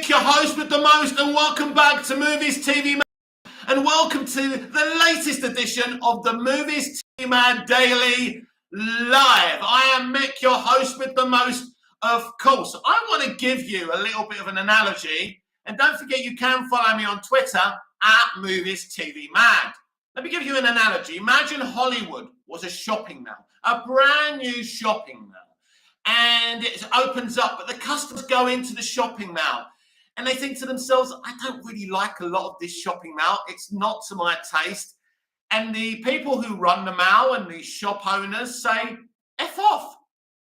Mick, your host with the most, and welcome back to Movies TV Man, and welcome to the latest edition of the Movies TV Man Daily Live. I am Mick, your host with the most. Of course, I want to give you a little bit of an analogy, and don't forget you can follow me on Twitter at Movies TV Man. Let me give you an analogy. Imagine Hollywood was a shopping mall, a brand new shopping mall. And it opens up, but the customers go into the shopping mall and they think to themselves, I don't really like a lot of this shopping mall. It's not to my taste. And the people who run the mall and the shop owners say, F off.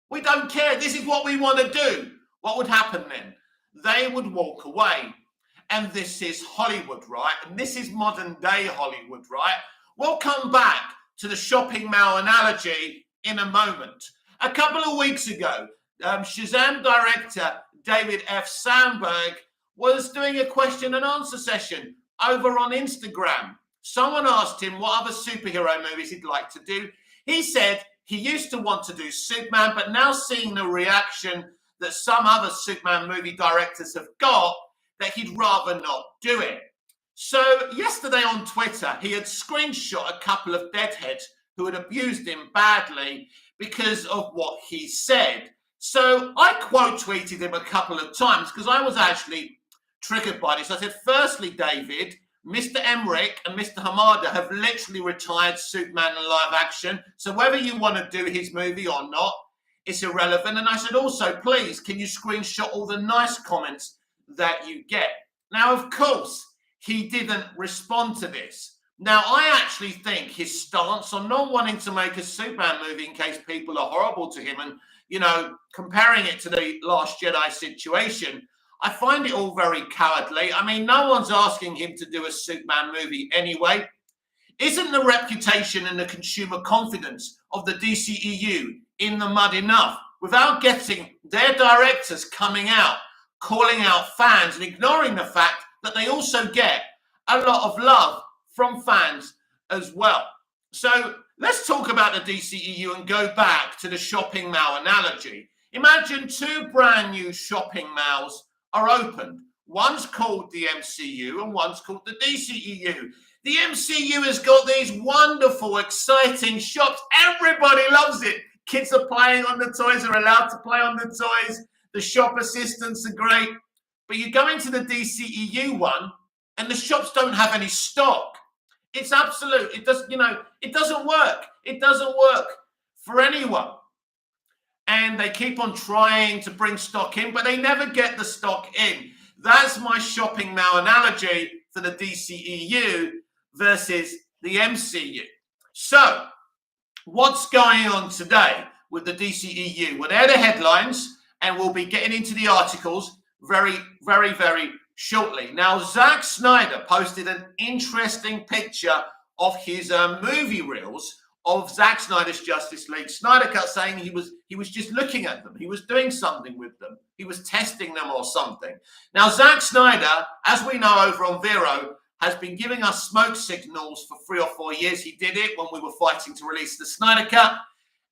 We don't care. This is what we want to do. What would happen then? They would walk away. And this is Hollywood, right? And this is modern day Hollywood, right? We'll come back to the shopping mall analogy in a moment. A couple of weeks ago, Shazam director David F. Sandberg was doing a question and answer session over on Instagram. Someone asked him what other superhero movies he'd like to do. He said he used to want to do Superman, but now seeing the reaction that some other Superman movie directors have got, that he'd rather not do it. So yesterday on Twitter, he had screenshot a couple of deadheads who had abused him badly because of what he said. So I quote tweeted him a couple of times because I was actually triggered by this. I said, firstly, David, Mr. Emmerich and Mr. Hamada have literally retired Superman in live action. So whether you want to do his movie or not, it's irrelevant. And I said, also, please, can you screenshot all the nice comments that you get? Now, of course, he didn't respond to this. Now, I actually think his stance on not wanting to make a Superman movie in case people are horrible to him and, you know, comparing it to the Last Jedi situation, I find it all very cowardly. I mean, no one's asking him to do a Superman movie anyway. Isn't the reputation and the consumer confidence of the DCEU in the mud enough without getting their directors coming out, calling out fans and ignoring the fact that they also get a lot of love from fans as well? So let's talk about the DCEU and go back to the shopping mall analogy. Imagine two brand new shopping malls are opened. One's called the MCU and one's called the DCEU. The MCU has got these wonderful, exciting shops. Everybody loves it. Kids are playing on the toys, are allowed to play on the toys. The shop assistants are great. But you go into the DCEU one and the shops don't have any stock. It's absolute. It doesn't, it doesn't work. It doesn't work for anyone. And they keep on trying to bring stock in, but they never get the stock in. That's my shopping mall analogy for the DCEU versus the MCU. So, what's going on today with the DCEU? Well, they're the headlines, and we'll be getting into the articles very, very, very shortly. Now, Zack Snyder posted an interesting picture of his movie reels of Zack Snyder's Justice League Snyder Cut, saying he was just looking at them. He was doing something with them. He was testing them or something. Now, Zack Snyder, as we know over on Vero, has been giving us smoke signals for 3 or 4 years. He did it when we were fighting to release the Snyder Cut,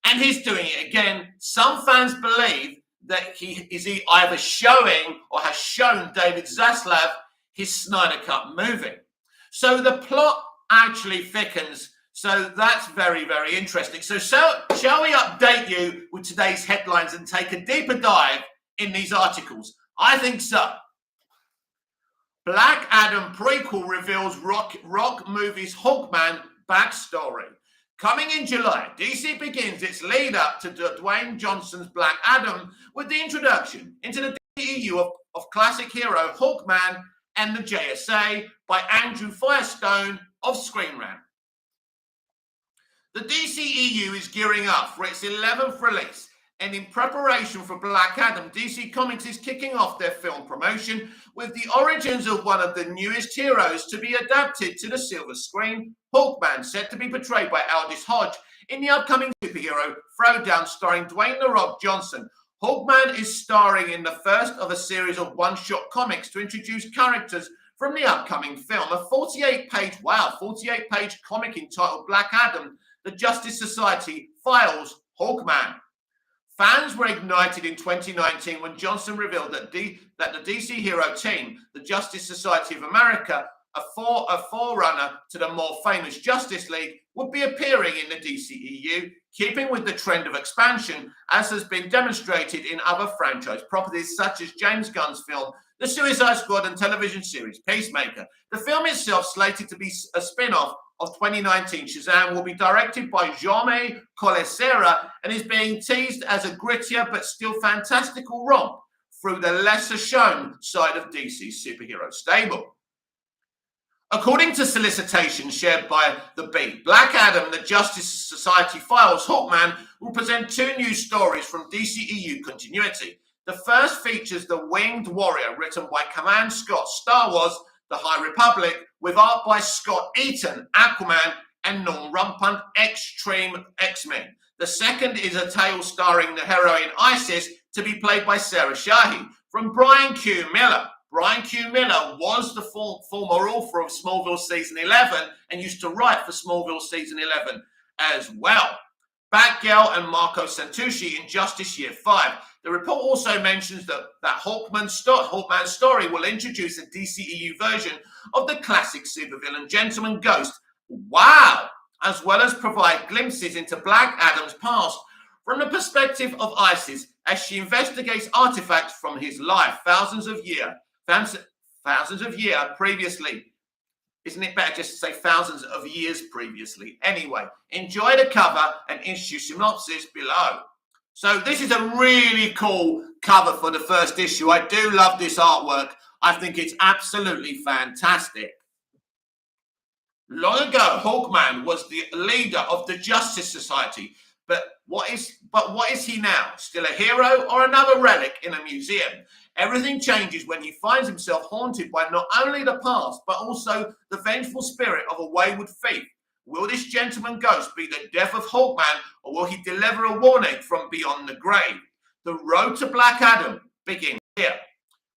and he's doing it again. Some fans believe that he is either showing or has shown David Zaslav his Snyder Cut movie. So the plot actually thickens. So that's very, very interesting. So shall we update you with today's headlines and take a deeper dive in these articles? I think so. Black Adam prequel reveals Rock movie's Hawkman backstory. Coming in July, DC begins its lead up to Dwayne Johnson's Black Adam with the introduction into the DCEU of classic hero Hawkman and the JSA by Andrew Firestone of Screen Rant. The DCEU is gearing up for its 11th release, and in preparation for Black Adam, DC Comics is kicking off their film promotion with the origins of one of the newest heroes to be adapted to the silver screen, Hawkman, set to be portrayed by Aldis Hodge in the upcoming superhero Throwdown starring Dwayne "The Rock" Johnson. Hawkman is starring in the first of a series of one-shot comics to introduce characters from the upcoming film. A 48-page comic entitled Black Adam, the Justice Society Files Hawkman. Fans were ignited in 2019 when Johnson revealed that the DC hero team, the Justice Society of America, a forerunner to the more famous Justice League, would be appearing in the DCEU, keeping with the trend of expansion, as has been demonstrated in other franchise properties such as James Gunn's film The Suicide Squad and television series Peacemaker. The film itself, slated to be a spin-off of 2019 Shazam, will be directed by Jaume Collet-Serra and is being teased as a grittier but still fantastical romp through the lesser-shown side of DC's superhero stable. According to solicitations shared by The Beat, Black Adam, the Justice Society Files Hawkman, will present two new stories from DCEU continuity. The first features The Winged Warrior, written by Command Scott, Star Wars, The High Republic, with art by Scott Eaton, Aquaman, and Norm Rumpant, Extreme X-Men. The second is a tale starring the heroine Isis, to be played by Sarah Shahi, from Brian Q. Miller. Brian Q. Miller was the former author of Smallville Season 11 and used to write for Smallville Season 11 as well. Batgirl and Marco Santucci in Justice Year 5. The report also mentions that Hawkman's story will introduce a DCEU version of the classic supervillain Gentleman Ghost. Wow! As well as provide glimpses into Black Adam's past from the perspective of Isis as she investigates artifacts from his life thousands of years previously. Isn't it better just to say thousands of years previously? Anyway, enjoy the cover and issue synopsis below. So this is a really cool cover for the first issue. I do love this artwork. I think it's absolutely fantastic. Long ago, Hawkman was the leader of the Justice Society. But what is he now? Still a hero or another relic in a museum? Everything changes when he finds himself haunted by not only the past, but also the vengeful spirit of a wayward thief. Will this gentleman ghost be the death of Hawkman, or will he deliver a warning from beyond the grave? The road to Black Adam begins here.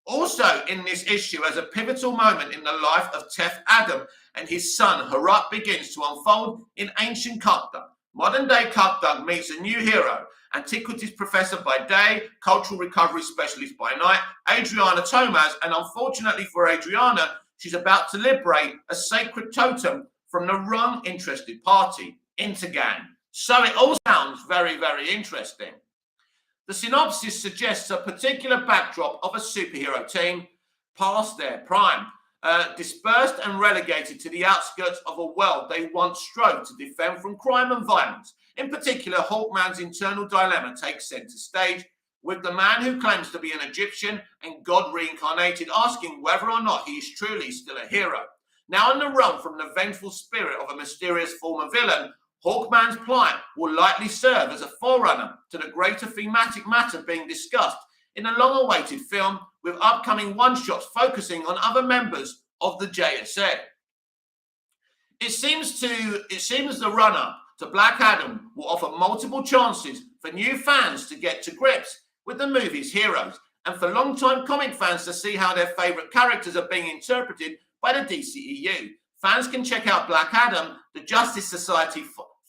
Also in this issue, as a pivotal moment in the life of Tef Adam and his son Harut begins to unfold in ancient Khakdug. Modern-day Khakdug meets a new hero, antiquities professor by day, cultural recovery specialist by night, Adriana Tomaz, and unfortunately for Adriana, she's about to liberate a sacred totem from the wrong interested party, Intergang. So it all sounds very, very interesting. The synopsis suggests a particular backdrop of a superhero team past their prime, dispersed and relegated to the outskirts of a world they once strove to defend from crime and violence. In particular, Hawkman's internal dilemma takes center stage, with the man who claims to be an Egyptian and God reincarnated asking whether or not he is truly still a hero. Now on the run from the vengeful spirit of a mysterious former villain, Hawkman's plight will likely serve as a forerunner to the greater thematic matter being discussed in a long-awaited film, with upcoming one-shots focusing on other members of the JSA. It seems the run-up to Black Adam will offer multiple chances for new fans to get to grips with the movie's heroes, and for long-time comic fans to see how their favourite characters are being interpreted by the DCEU. Fans can check out Black Adam, the Justice Society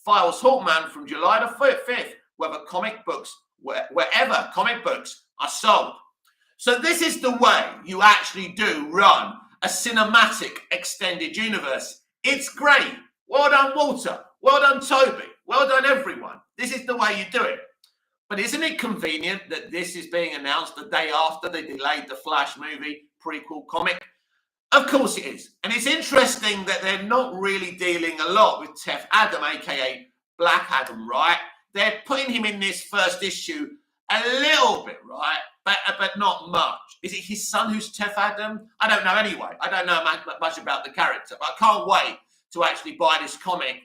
Files Hawkman, from July the 5th, wherever comic books are sold. So this is the way you actually do run a cinematic extended universe. It's great. Well done, Walter. Well done, Toby. Well done, everyone. This is the way you do it. But isn't it convenient that this is being announced the day after they delayed the Flash movie prequel comic? Of course it is. And it's interesting that they're not really dealing a lot with Tef Adam, aka Black Adam, right? They're putting him in this first issue a little bit, right? But not much. Is it his son who's Tef Adam? I don't know anyway. I don't know much about the character, but I can't wait to actually buy this comic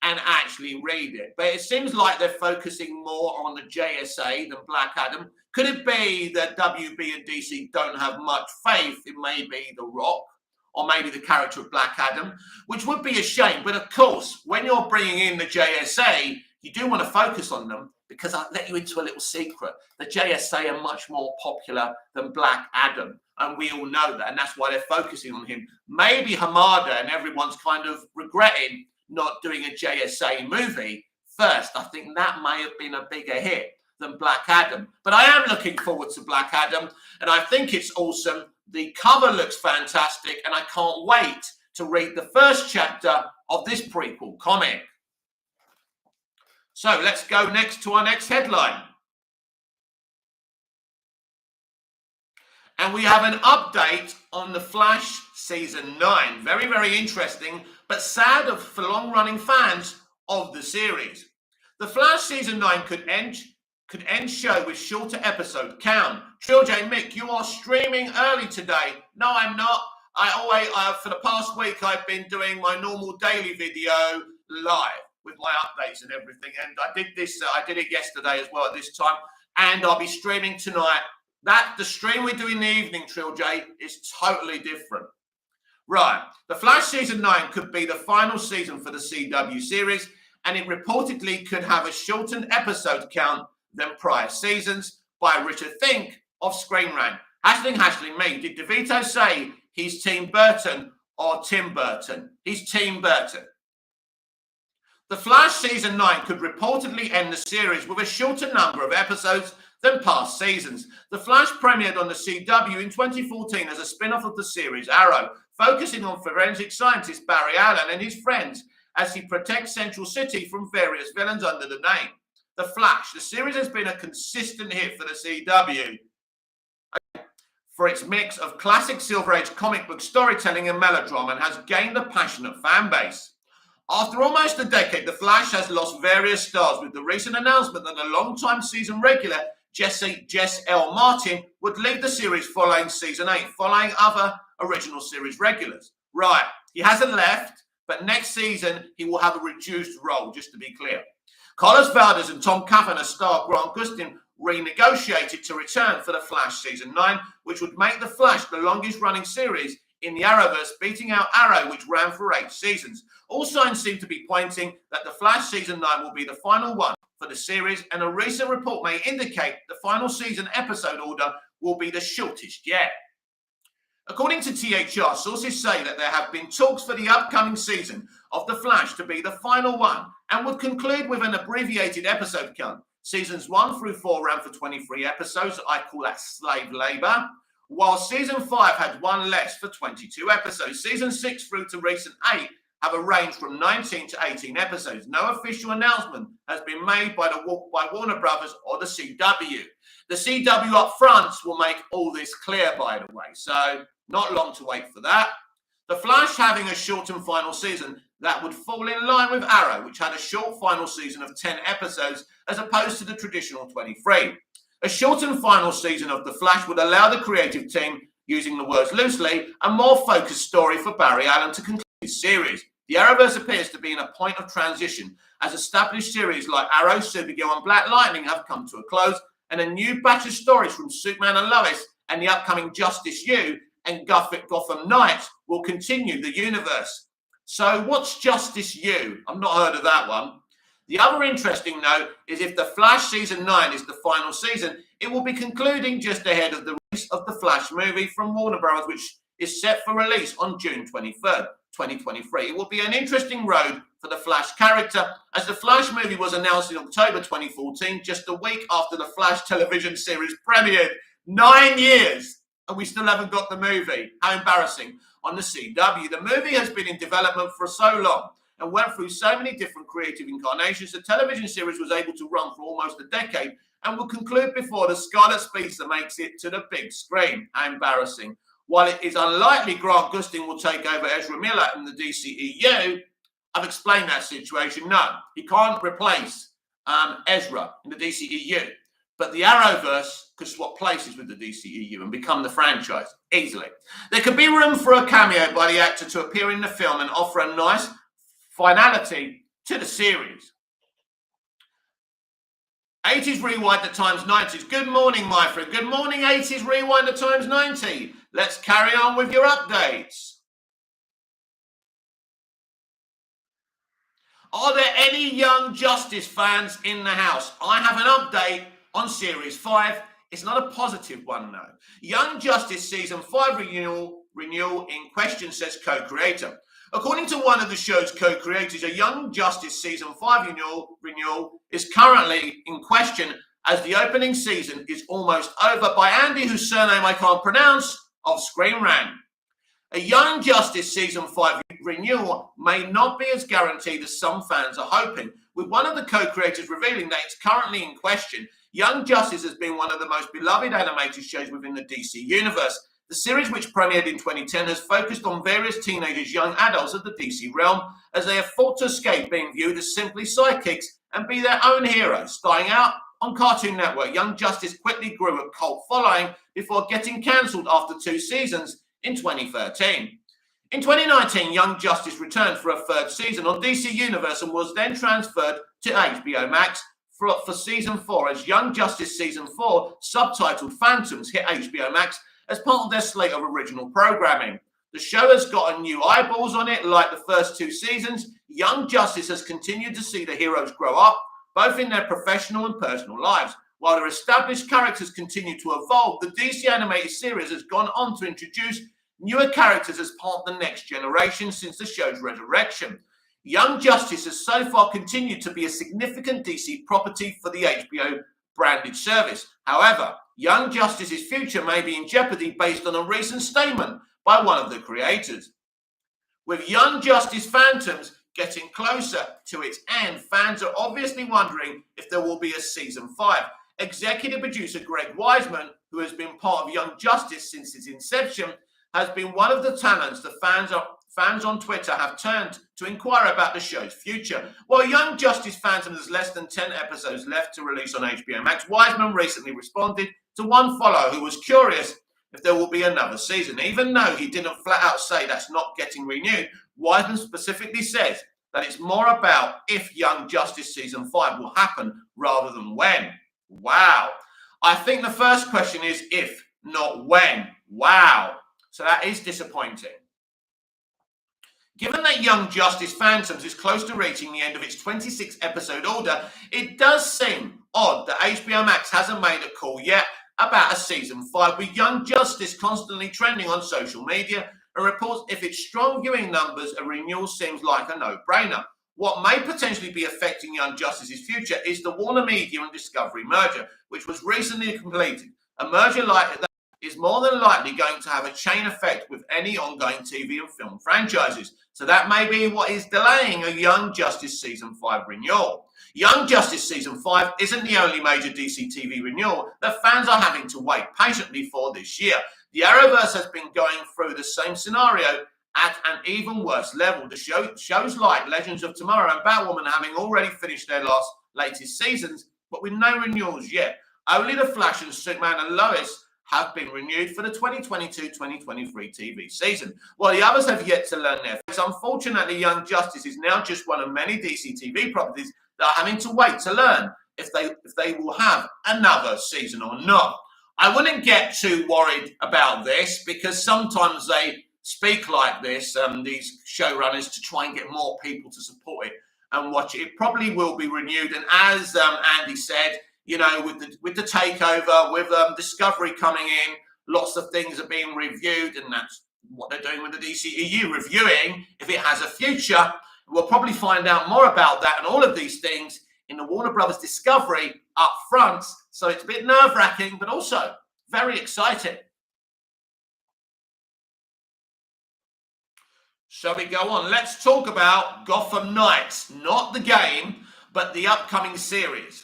and actually read it. But it seems like they're focusing more on the JSA than Black Adam. Could it be that WB and DC don't have much faith in maybe The Rock or maybe the character of Black Adam, which would be a shame. But of course, when you're bringing in the JSA, you do want to focus on them, because I'll let you into a little secret. The JSA are much more popular than Black Adam, and we all know that, and that's why they're focusing on him. Maybe Hamada and everyone's kind of regretting not doing a JSA movie first. I think that may have been a bigger hit. than Black Adam. But I am looking forward to Black Adam, and I think it's awesome. The cover looks fantastic, and I can't wait to read the first chapter of this prequel comic. So let's go next to our next headline. And we have an update on The Flash Season 9. Very, very interesting, but sad for long-running fans of the series. The Flash Season 9 could end show with shorter episode count. Trill J Mick, you are streaming early today. No, I'm not. For the past week, I've been doing my normal daily video live with my updates and everything. And I did it yesterday as well at this time. And I'll be streaming tonight. The stream we do in the evening, Trill J, is totally different. Right. The Flash Season 9 could be the final season for the CW series, and it reportedly could have a shortened episode count than prior seasons by Richard Fink of Screen Rant. Hashling me. Did DeVito say he's Team Burton or Tim Burton? He's Team Burton. The Flash Season 9 could reportedly end the series with a shorter number of episodes than past seasons. The Flash premiered on the CW in 2014 as a spin-off of the series Arrow, focusing on forensic scientist Barry Allen and his friends as he protects Central City from various villains under the name The Flash. The series has been a consistent hit for the CW for its mix of classic Silver Age comic book storytelling and melodrama, and has gained a passionate fan base. After almost a decade, The Flash has lost various stars, with the recent announcement that the longtime season regular Jess L. Martin would leave the series following Season 8, following other original series regulars. Right, he hasn't left, but next season he will have a reduced role, just to be clear. Carlos Valdes and Tom Cavanagh star Grant Gustin renegotiated to return for The Flash Season 9, which would make The Flash the longest-running series in the Arrowverse, beating out Arrow, which ran for 8 seasons. All signs seem to be pointing that The Flash Season 9 will be the final one for the series, and a recent report may indicate the final season episode order will be the shortest yet. According to THR, sources say that there have been talks for the upcoming season of The Flash to be the final one, and would conclude with an abbreviated episode count. Seasons 1 through 4 ran for 23 episodes. I call that slave labor. While Season 5 had one less for 22 episodes. Season 6 through to recent 8 have a range from 19 to 18 episodes. No official announcement has been made by Warner Brothers or the CW. The CW up front will make all this clear, by the way, so not long to wait for that. The Flash having a shortened final season that would fall in line with Arrow, which had a short final season of 10 episodes as opposed to the traditional 23. A shortened final season of The Flash would allow the creative team, using the words loosely, a more focused story for Barry Allen to conclude his series. The Arrowverse appears to be in a point of transition, as established series like Arrow, Supergirl and Black Lightning have come to a close, and a new batch of stories from Superman and Lois and the upcoming Justice U and Gotham Knights will continue the universe. So what's Justice U? I've not heard of that one. The other interesting note is if The Flash Season 9 is the final season, it will be concluding just ahead of the release of the Flash movie from Warner Bros., which is set for release on June 23rd, 2023. It will be an interesting road for the Flash character, as the Flash movie was announced in October 2014, just a week after the Flash television series premiered. 9 years, and we still haven't got the movie. How embarrassing on the CW. The movie has been in development for so long and went through so many different creative incarnations. The television series was able to run for almost a decade and will conclude before the Scarlet Speedster makes it to the big screen. How embarrassing. While it is unlikely Grant Gustin will take over Ezra Miller in the DCEU, I've explained that situation. No, he can't replace Ezra in the DCEU. But the Arrowverse could swap places with the DCEU and become the franchise easily. There could be room for a cameo by the actor to appear in the film and offer a nice finality to the series. 80s Rewind to times 90s. Good morning, my friend. Good morning, 80s Rewind to times 90. Let's carry on with your updates. Are there any Young Justice fans in the house? I have an update on Series 5. It's not a positive one, though. Young Justice Season 5 renewal in question, says co-creator. According to one of the show's co-creators, a Young Justice Season 5 renewal is currently in question as the opening season is almost over by Andy, whose surname I can't pronounce, of Screen Rant. A Young Justice Season 5 renewal may not be as guaranteed as some fans are hoping, with one of the co-creators revealing that it's currently in question. Young Justice has been one of the most beloved animated shows within the DC universe. The series, which premiered in 2010, has focused on various teenagers, young adults of the DC realm, as they have fought to escape being viewed as simply sidekicks and be their own heroes. Starting out on Cartoon Network, Young Justice quickly grew a cult following before getting cancelled after 2 seasons in 2013. In 2019, Young Justice returned for a 3rd season on DC Universe and was then transferred to HBO Max for Season 4, as Young Justice Season 4, subtitled Phantoms, hit HBO Max as part of their slate of original programming. The show has gotten new eyeballs on it. Like the first 2 seasons, Young Justice has continued to see the heroes grow up, both in their professional and personal lives. While their established characters continue to evolve, the DC animated series has gone on to introduce newer characters as part of the next generation since the show's resurrection. Young Justice has so far continued to be a significant DC property for the HBO branded service. However, Young Justice's future may be in jeopardy based on a recent statement by one of the creators. With Young Justice Phantoms getting closer to its end, fans are obviously wondering if there will be a Season 5. Executive producer Greg Wiseman, who has been part of Young Justice since its inception, has been one of the talents that fans on Twitter have turned to inquire about the show's future. While Young Justice Phantom has less than 10 episodes left to release on HBO Max, Wiseman recently responded to one follower who was curious if there will be another season. Even though he didn't flat out say that's not getting renewed, Wiseman specifically says that it's more about if Young Justice Season 5 will happen rather than when. Wow. I think the first question is if, not when. Wow. So that is disappointing. Given that Young Justice Phantoms is close to reaching the end of its 26-episode order, it does seem odd that HBO Max hasn't made a call yet about a Season 5, with Young Justice constantly trending on social media and reports if its strong viewing numbers, a renewal seems like a no-brainer. What may potentially be affecting Young Justice's future is the Warner Media and Discovery merger, which was recently completed. A merger like that is more than likely going to have a chain effect with any ongoing TV and film franchises. So that may be what is delaying a Young Justice Season 5 renewal. Young Justice Season 5 isn't the only major DC TV renewal that fans are having to wait patiently for this year. The Arrowverse has been going through the same scenario at an even worse level. The shows like Legends of Tomorrow and Batwoman having already finished their latest seasons, but with no renewals yet. Only The Flash and Superman and Lois have been renewed for the 2022-2023 TV season, while the others have yet to learn their fate. Unfortunately, Young Justice is now just one of many DC TV properties that are having to wait to learn if they will have another season or not. I wouldn't get too worried about this because sometimes they speak like this, these showrunners, to try and get more people to support it and watch it. It probably will be renewed, and as Andy said, you know, with the takeover, with Discovery coming in, lots of things are being reviewed, and that's what they're doing with the DCEU, reviewing if it has a future. We'll probably find out more about that and all of these things in the Warner Brothers Discovery up front. So it's a bit nerve-wracking, but also very exciting. Shall we go on? Let's talk about Gotham Knights, not the game, but the upcoming series.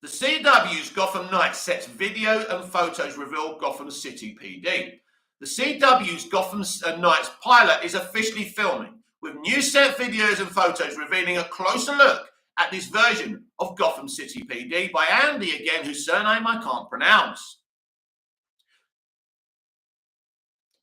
The CW's Gotham Knights sets video and photos reveal Gotham City PD. The CW's Gotham Knights pilot is officially filming, with new set videos and photos revealing a closer look at this version of Gotham City PD by Andy again, whose surname I can't pronounce.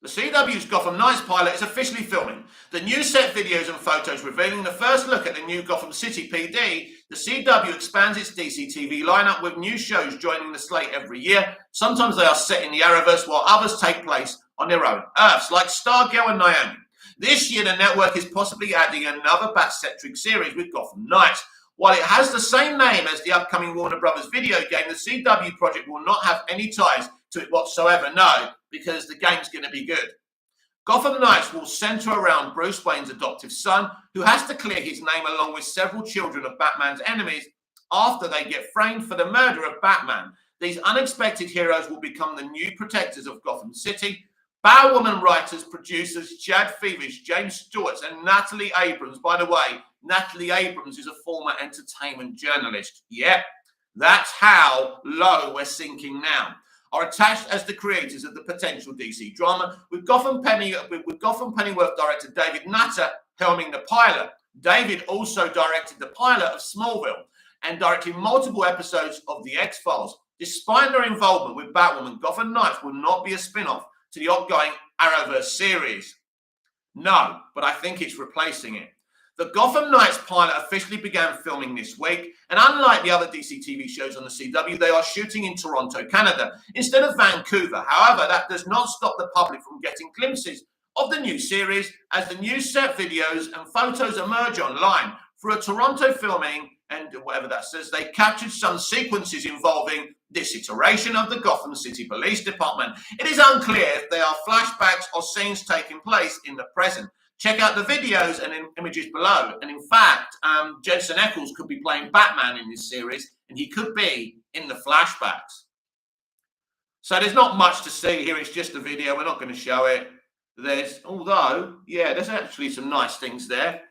The CW's Gotham Knights pilot is officially filming. The new set videos and photos revealing the first look at the new Gotham City PD. The CW expands its DC TV lineup with new shows joining the slate every year. Sometimes they are set in the Arrowverse, while others take place on their own Earths, like Stargirl and Naomi. This year, the network is possibly adding another Bat-centric series with Gotham Knights. While it has the same name as the upcoming Warner Brothers video game, the CW project will not have any ties to it whatsoever, no, because the game's going to be good. Gotham Knights will center around Bruce Wayne's adoptive son, who has to clear his name along with several children of Batman's enemies after they get framed for the murder of Batman. These unexpected heroes will become the new protectors of Gotham City. Batwoman writers, producers Chad Fevish, James Stewart, and Natalie Abrams. By the way, Natalie Abrams is a former entertainment journalist. Yep, that's how low we're sinking now. Are attached as the creators of the potential DC drama, with Gotham Pennyworth director David Nutter helming the pilot. David also directed the pilot of Smallville and directed multiple episodes of The X-Files. Despite their involvement with Batwoman, Gotham Knights will not be a spin-off to the ongoing Arrowverse series. No, but I think it's replacing it. The Gotham Knights pilot officially began filming this week, and unlike the other DC TV shows on the CW, they are shooting in Toronto, Canada, instead of Vancouver. However, that does not stop the public from getting glimpses of the new series as the new set videos and photos emerge online. Through a Toronto filming and whatever that says, they captured some sequences involving this iteration of the Gotham City Police Department. It is unclear if they are flashbacks or scenes taking place in the present. Check out the videos and images below. And in fact, Jensen Ackles could be playing Batman in this series, and he could be in the flashbacks. So there's not much to see here. It's just a video. We're not going to show it. There's actually some nice things there.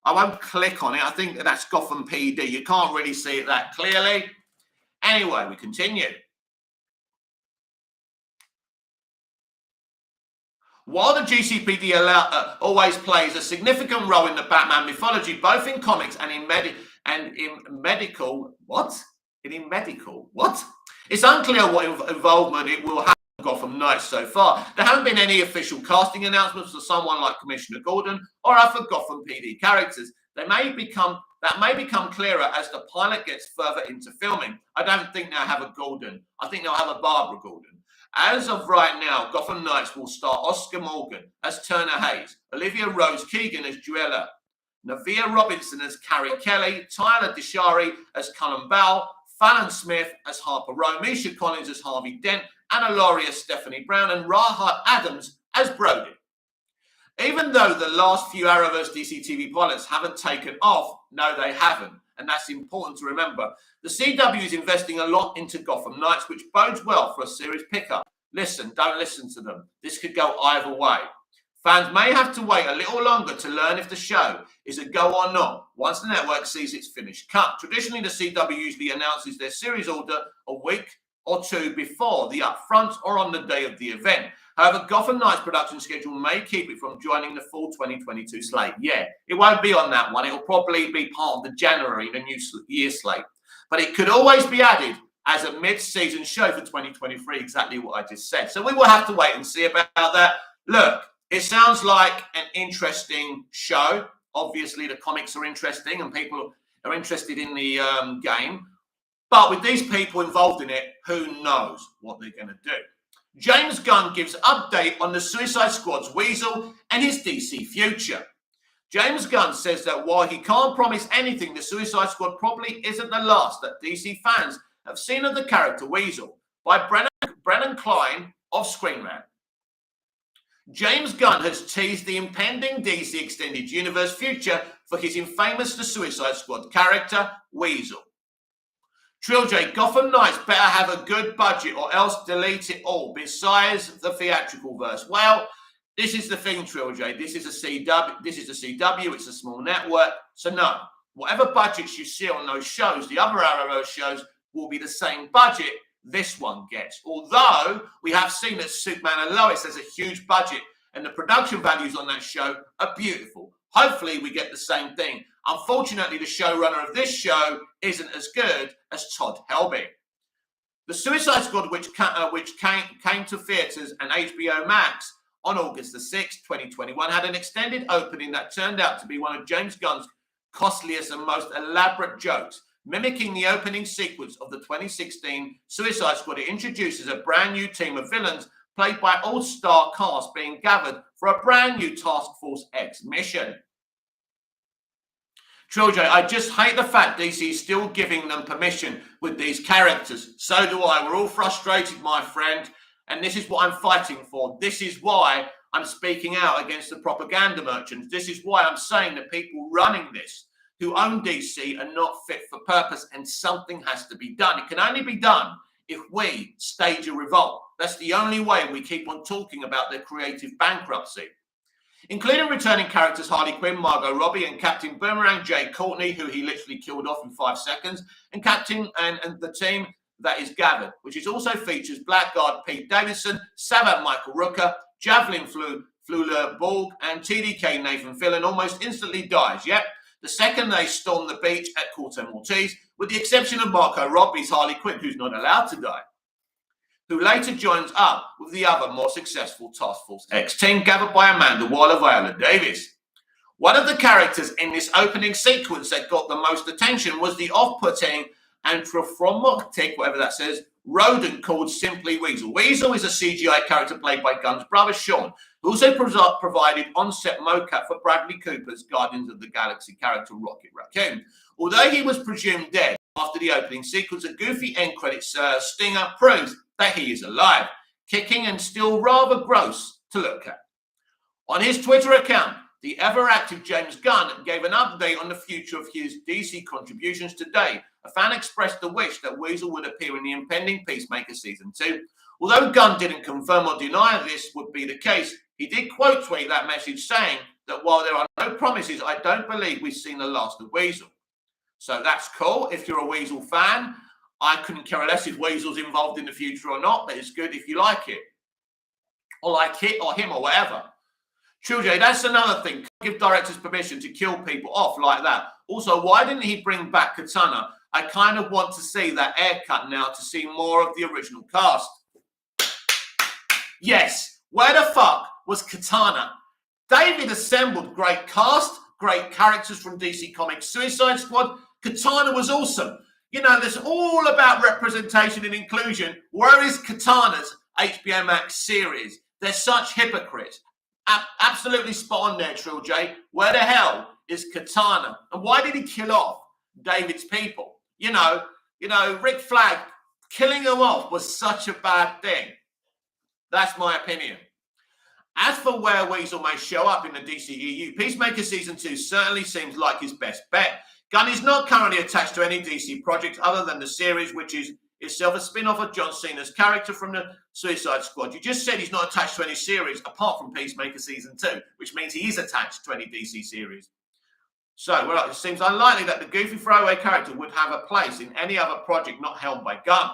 I won't click on it. I think that's Gotham PD. You can't really see it that clearly. Anyway, we continue. While the GCPD always plays a significant role in the Batman mythology, both in comics and in medical, it's unclear what involvement it will have in Gotham Knights so far. There haven't been any official casting announcements for someone like Commissioner Gordon or other Gotham PD characters. That may become clearer as the pilot gets further into filming. I don't think they'll have a Gordon. I think they'll have a Barbara Gordon. As of right now, Gotham Knights will star Oscar Morgan as Turner Hayes, Olivia Rose Keegan as Juella, Navia Robinson as Carrie Kelly, Tyler Deshari as Cullen Bell, Fallon Smith as Harper Rowe, Misha Collins as Harvey Dent, Anna Laurie as Stephanie Brown, and Rahat Adams as Brody. Even though the last few Arrowverse DC TV pilots haven't taken off, no, they haven't. And that's important to remember. The CW is investing a lot into Gotham Knights, which bodes well for a series pickup. Listen, don't listen to them. This could go either way. Fans may have to wait a little longer to learn if the show is a go or not once the network sees its finished cut. Traditionally, the CW usually announces their series order a week or two before the upfront or on the day of the event. However, Gotham Knights production schedule may keep it from joining the full 2022 slate. Yeah, it won't be on that one. It'll probably be part of the January, the new year slate. But it could always be added as a mid-season show for 2023, exactly what I just said. So we will have to wait and see about that. Look, it sounds like an interesting show. Obviously, the comics are interesting and people are interested in the game. But with these people involved in it, who knows what they're going to do. James Gunn gives update on the Suicide Squad's Weasel and his DC future. James Gunn says that while he can't promise anything, the Suicide Squad probably isn't the last that DC fans have seen of the character Weasel by Brennan Klein of Screen Rant. James Gunn has teased the impending DC Extended Universe future for his infamous The Suicide Squad character, Weasel. Trilogy, Gotham Knights better have a good budget or else delete it all, besides the theatrical verse. Well, this is the thing, Trilogy. This is a CW, it's a small network. So no, whatever budgets you see on those shows, the other Arrowverse shows will be the same budget this one gets. Although we have seen that Superman and Lois has a huge budget and the production values on that show are beautiful. Hopefully we get the same thing. Unfortunately, the showrunner of this show isn't as good as Todd Helbig. The Suicide Squad, which came to theaters and HBO Max on August the 6th, 2021, had an extended opening that turned out to be one of James Gunn's costliest and most elaborate jokes. Mimicking the opening sequence of the 2016 Suicide Squad, it introduces a brand new team of villains played by all-star cast being gathered for a brand new Task Force X mission. Trilogy, I just hate the fact DC is still giving them permission with these characters. So do I. We're all frustrated, my friend. And this is what I'm fighting for. This is why I'm speaking out against the propaganda merchants. This is why I'm saying that people running this, who own DC are not fit for purpose, and something has to be done. It can only be done if we stage a revolt. That's the only way we keep on talking about their creative bankruptcy. Including returning characters Harley Quinn, Margot Robbie, and Captain Boomerang, Jay Courtney, who he literally killed off in 5 seconds, and Captain and the team that is gathered, which also features Blackguard Pete Davidson, Savant Michael Rooker, Javelin Flula Borg, and TDK Nathan Fillion almost instantly dies. Yep, the second they storm the beach at Corto Maltese, with the exception of Margot Robbie's Harley Quinn, who's not allowed to die, who later joins up with the other more successful Task Force X team gathered by Amanda Waller, Viola Davis. One of the characters in this opening sequence that got the most attention was the off-putting anthropomorphic, whatever that says, rodent called simply Weasel. Weasel is a CGI character played by Gunn's brother Sean, who also provided on-set mocap for Bradley Cooper's Guardians of the Galaxy character Rocket Raccoon. Although he was presumed dead after the opening sequence, a goofy end credits stinger proves that he is alive, kicking and still rather gross to look at. On his Twitter account, the ever-active James Gunn gave an update on the future of his DC contributions today. A fan expressed the wish that Weasel would appear in the impending Peacemaker Season 2. Although Gunn didn't confirm or deny this would be the case, he did quote tweet that message saying that while there are no promises, I don't believe we've seen the last of Weasel. So that's cool if you're a Weasel fan. I couldn't care less if Weasel's involved in the future or not, but it's good if you like it. Or like it or him or whatever. True J, that's another thing. Give directors permission to kill people off like that. Also, why didn't he bring back Katana? I kind of want to see that haircut now to see more of the original cast. Yes, where the fuck was Katana? David assembled great cast, great characters from DC Comics Suicide Squad. Katana was awesome. You know, there's all about representation and inclusion. Where is Katana's HBO Max series? They're such hypocrites. Absolutely spot on there, Trill J. Where the hell is Katana? And why did he kill off David's people? You know, Rick Flag killing them off was such a bad thing. That's my opinion. As for where Weasel may show up in the DCEU, Peacemaker Season 2 certainly seems like his best bet. Gunn is not currently attached to any DC project other than the series, which is itself a spin-off of John Cena's character from the Suicide Squad. You just said he's not attached to any series apart from Peacemaker Season 2, which means he is attached to any DC series. So, well, it seems unlikely that the goofy throwaway character would have a place in any other project not held by Gunn.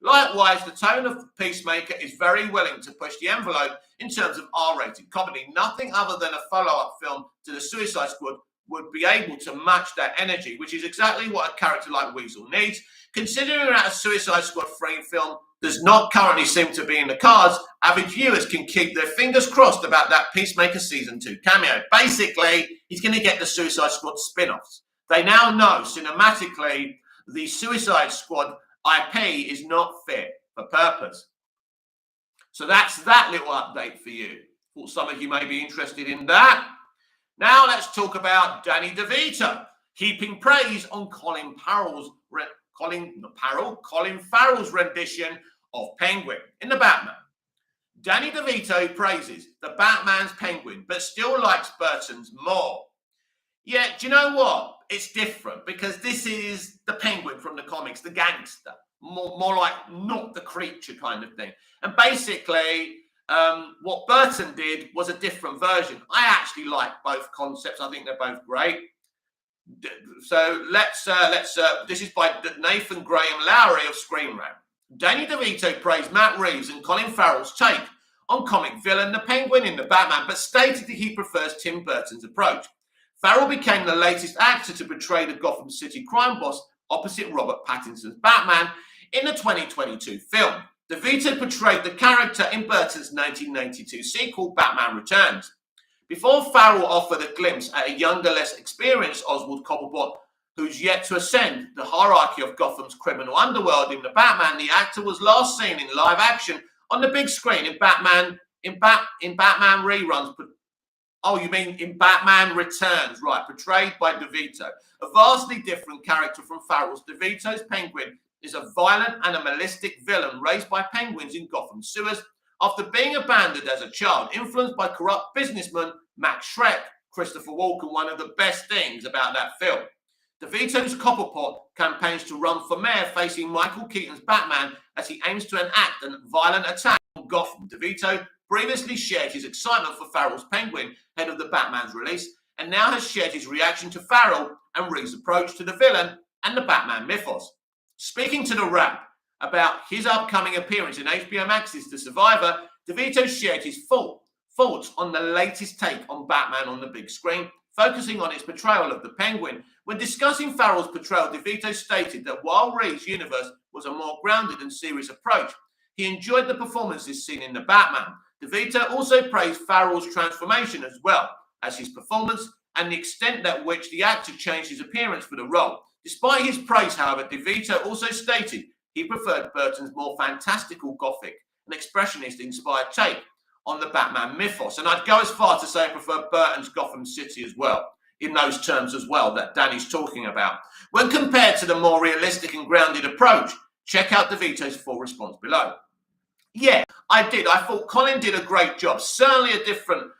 Likewise, the tone of Peacemaker is very willing to push the envelope in terms of R-rated comedy. Nothing other than a follow-up film to the Suicide Squad would be able to match that energy, which is exactly what a character like Weasel needs. Considering that a Suicide Squad frame film does not currently seem to be in the cards, avid viewers can keep their fingers crossed about that Peacemaker Season 2 cameo. Basically, he's going to get the Suicide Squad spin-offs. They now know cinematically the Suicide Squad IP is not fit for purpose. So that's that little update for you. Thought some of you may be interested in that. Now let's talk about Danny DeVito heaping praise on Colin Farrell's rendition of Penguin in The Batman. Danny DeVito praises the Batman's Penguin, but still likes Burton's more. Yeah, do you know what? It's different because this is the Penguin from the comics, the gangster, more like not the creature kind of thing. And basically, what Burton did was a different version. I actually like both concepts. I think they're both great. So this is by Nathan Graham Lowry of Screen Rant. Danny DeVito praised Matt Reeves and Colin Farrell's take on comic villain the Penguin in The Batman, but stated that he prefers Tim Burton's approach. Farrell became the latest actor to portray the Gotham City crime boss opposite Robert Pattinson's Batman in the 2022 film. DeVito portrayed the character in Burton's 1992 sequel, Batman Returns. Before Farrell offered a glimpse at a younger, less experienced Oswald Cobblepot, who's yet to ascend the hierarchy of Gotham's criminal underworld in The Batman, the actor was last seen in live action on the big screen in Batman reruns. Oh, you mean in Batman Returns, right, portrayed by DeVito. A vastly different character from Farrell's. DeVito's Penguin is a violent, animalistic villain raised by penguins in Gotham sewers after being abandoned as a child, influenced by corrupt businessman Max Schreck. Christopher Walken one of the best things about that film. DeVito's Copperpot campaigns to run for mayor facing Michael Keaton's Batman as he aims to enact a violent attack on Gotham. DeVito previously shared his excitement for Farrell's Penguin ahead of the Batman's release, and now has shared his reaction to Farrell and Reeves' approach to the villain and the Batman mythos. Speaking to The Wrap about his upcoming appearance in HBO Max's The Survivor, DeVito shared his thoughts on the latest take on Batman on the big screen, focusing on its portrayal of the Penguin. When discussing Farrell's portrayal, DeVito stated that while Reeves' universe was a more grounded and serious approach, he enjoyed the performances seen in the Batman. DeVito also praised Farrell's transformation as well as his performance and the extent at which the actor changed his appearance for the role. Despite his praise, however, DeVito also stated he preferred Burton's more fantastical Gothic and expressionist-inspired take on the Batman mythos. And I'd go as far to say I prefer Burton's Gotham City as well, in those terms as well that Danny's talking about. When compared to the more realistic and grounded approach, check out DeVito's full response below. Yeah, I did. I thought Colin did a great job. Certainly a different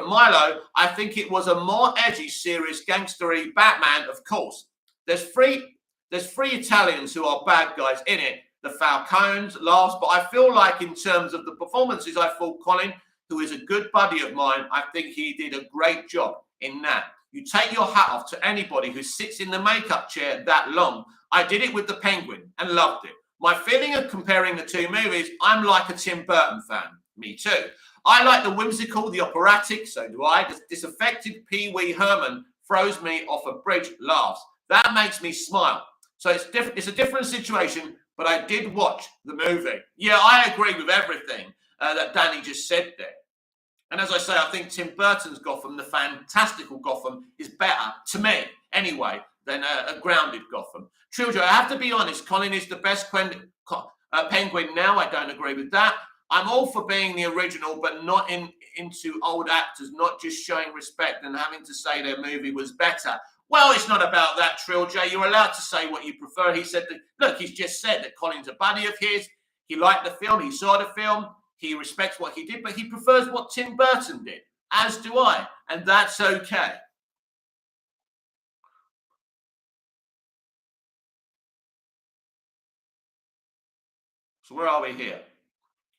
Milo. I think it was a more edgy, serious, gangstery Batman, of course. There's three Italians who are bad guys in it. The Falcones, last, but I feel like in terms of the performances, I thought Colin, who is a good buddy of mine, I think he did a great job in that. You take your hat off to anybody who sits in the makeup chair that long. I did it with the Penguin and loved it. My feeling of comparing the two movies, I'm like a Tim Burton fan. Me too. I like the whimsical, the operatic, so do I. The disaffected Pee Wee Herman throws me off a bridge, laughs. That makes me smile. So it's different. It's a different situation, but I did watch the movie. Yeah, I agree with everything that Danny just said there. And as I say, I think Tim Burton's Gotham, the fantastical Gotham, is better, to me anyway, than a grounded Gotham. Trilogy, I have to be honest, Colin is the best Penguin now. I don't agree with that. I'm all for being the original, but not into old actors, not just showing respect and having to say their movie was better. Well, it's not about that, Trilogy. You're allowed to say what you prefer. He said that, look, he's just said that Colin's a buddy of his. He liked the film. He saw the film. He respects what he did, but he prefers what Tim Burton did, as do I, and that's okay. So where are we here?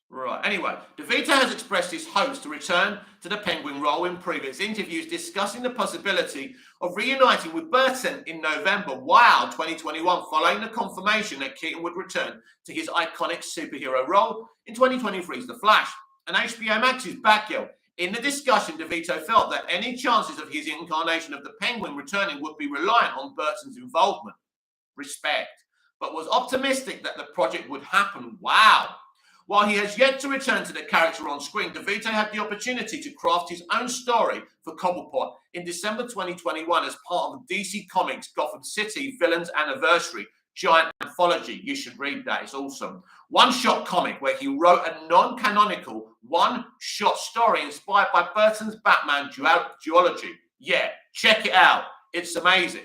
Right. Anyway, DeVito has expressed his hopes to return to the Penguin role in previous interviews, discussing the possibility of reuniting with Burton in November, 2021, following the confirmation that Keaton would return to his iconic superhero role in 2023's The Flash and HBO Max's Batgirl. In the discussion, DeVito felt that any chances of his incarnation of the Penguin returning would be reliant on Burton's involvement. Respect. But was optimistic that the project would happen. Wow. While he has yet to return to the character on screen, DeVito had the opportunity to craft his own story for Cobblepot in December 2021 as part of DC Comics' Gotham City Villains Anniversary giant anthology. You should read that. It's awesome. One-shot comic where he wrote a non-canonical one-shot story inspired by Burton's Batman duology. Yeah, check it out. It's amazing.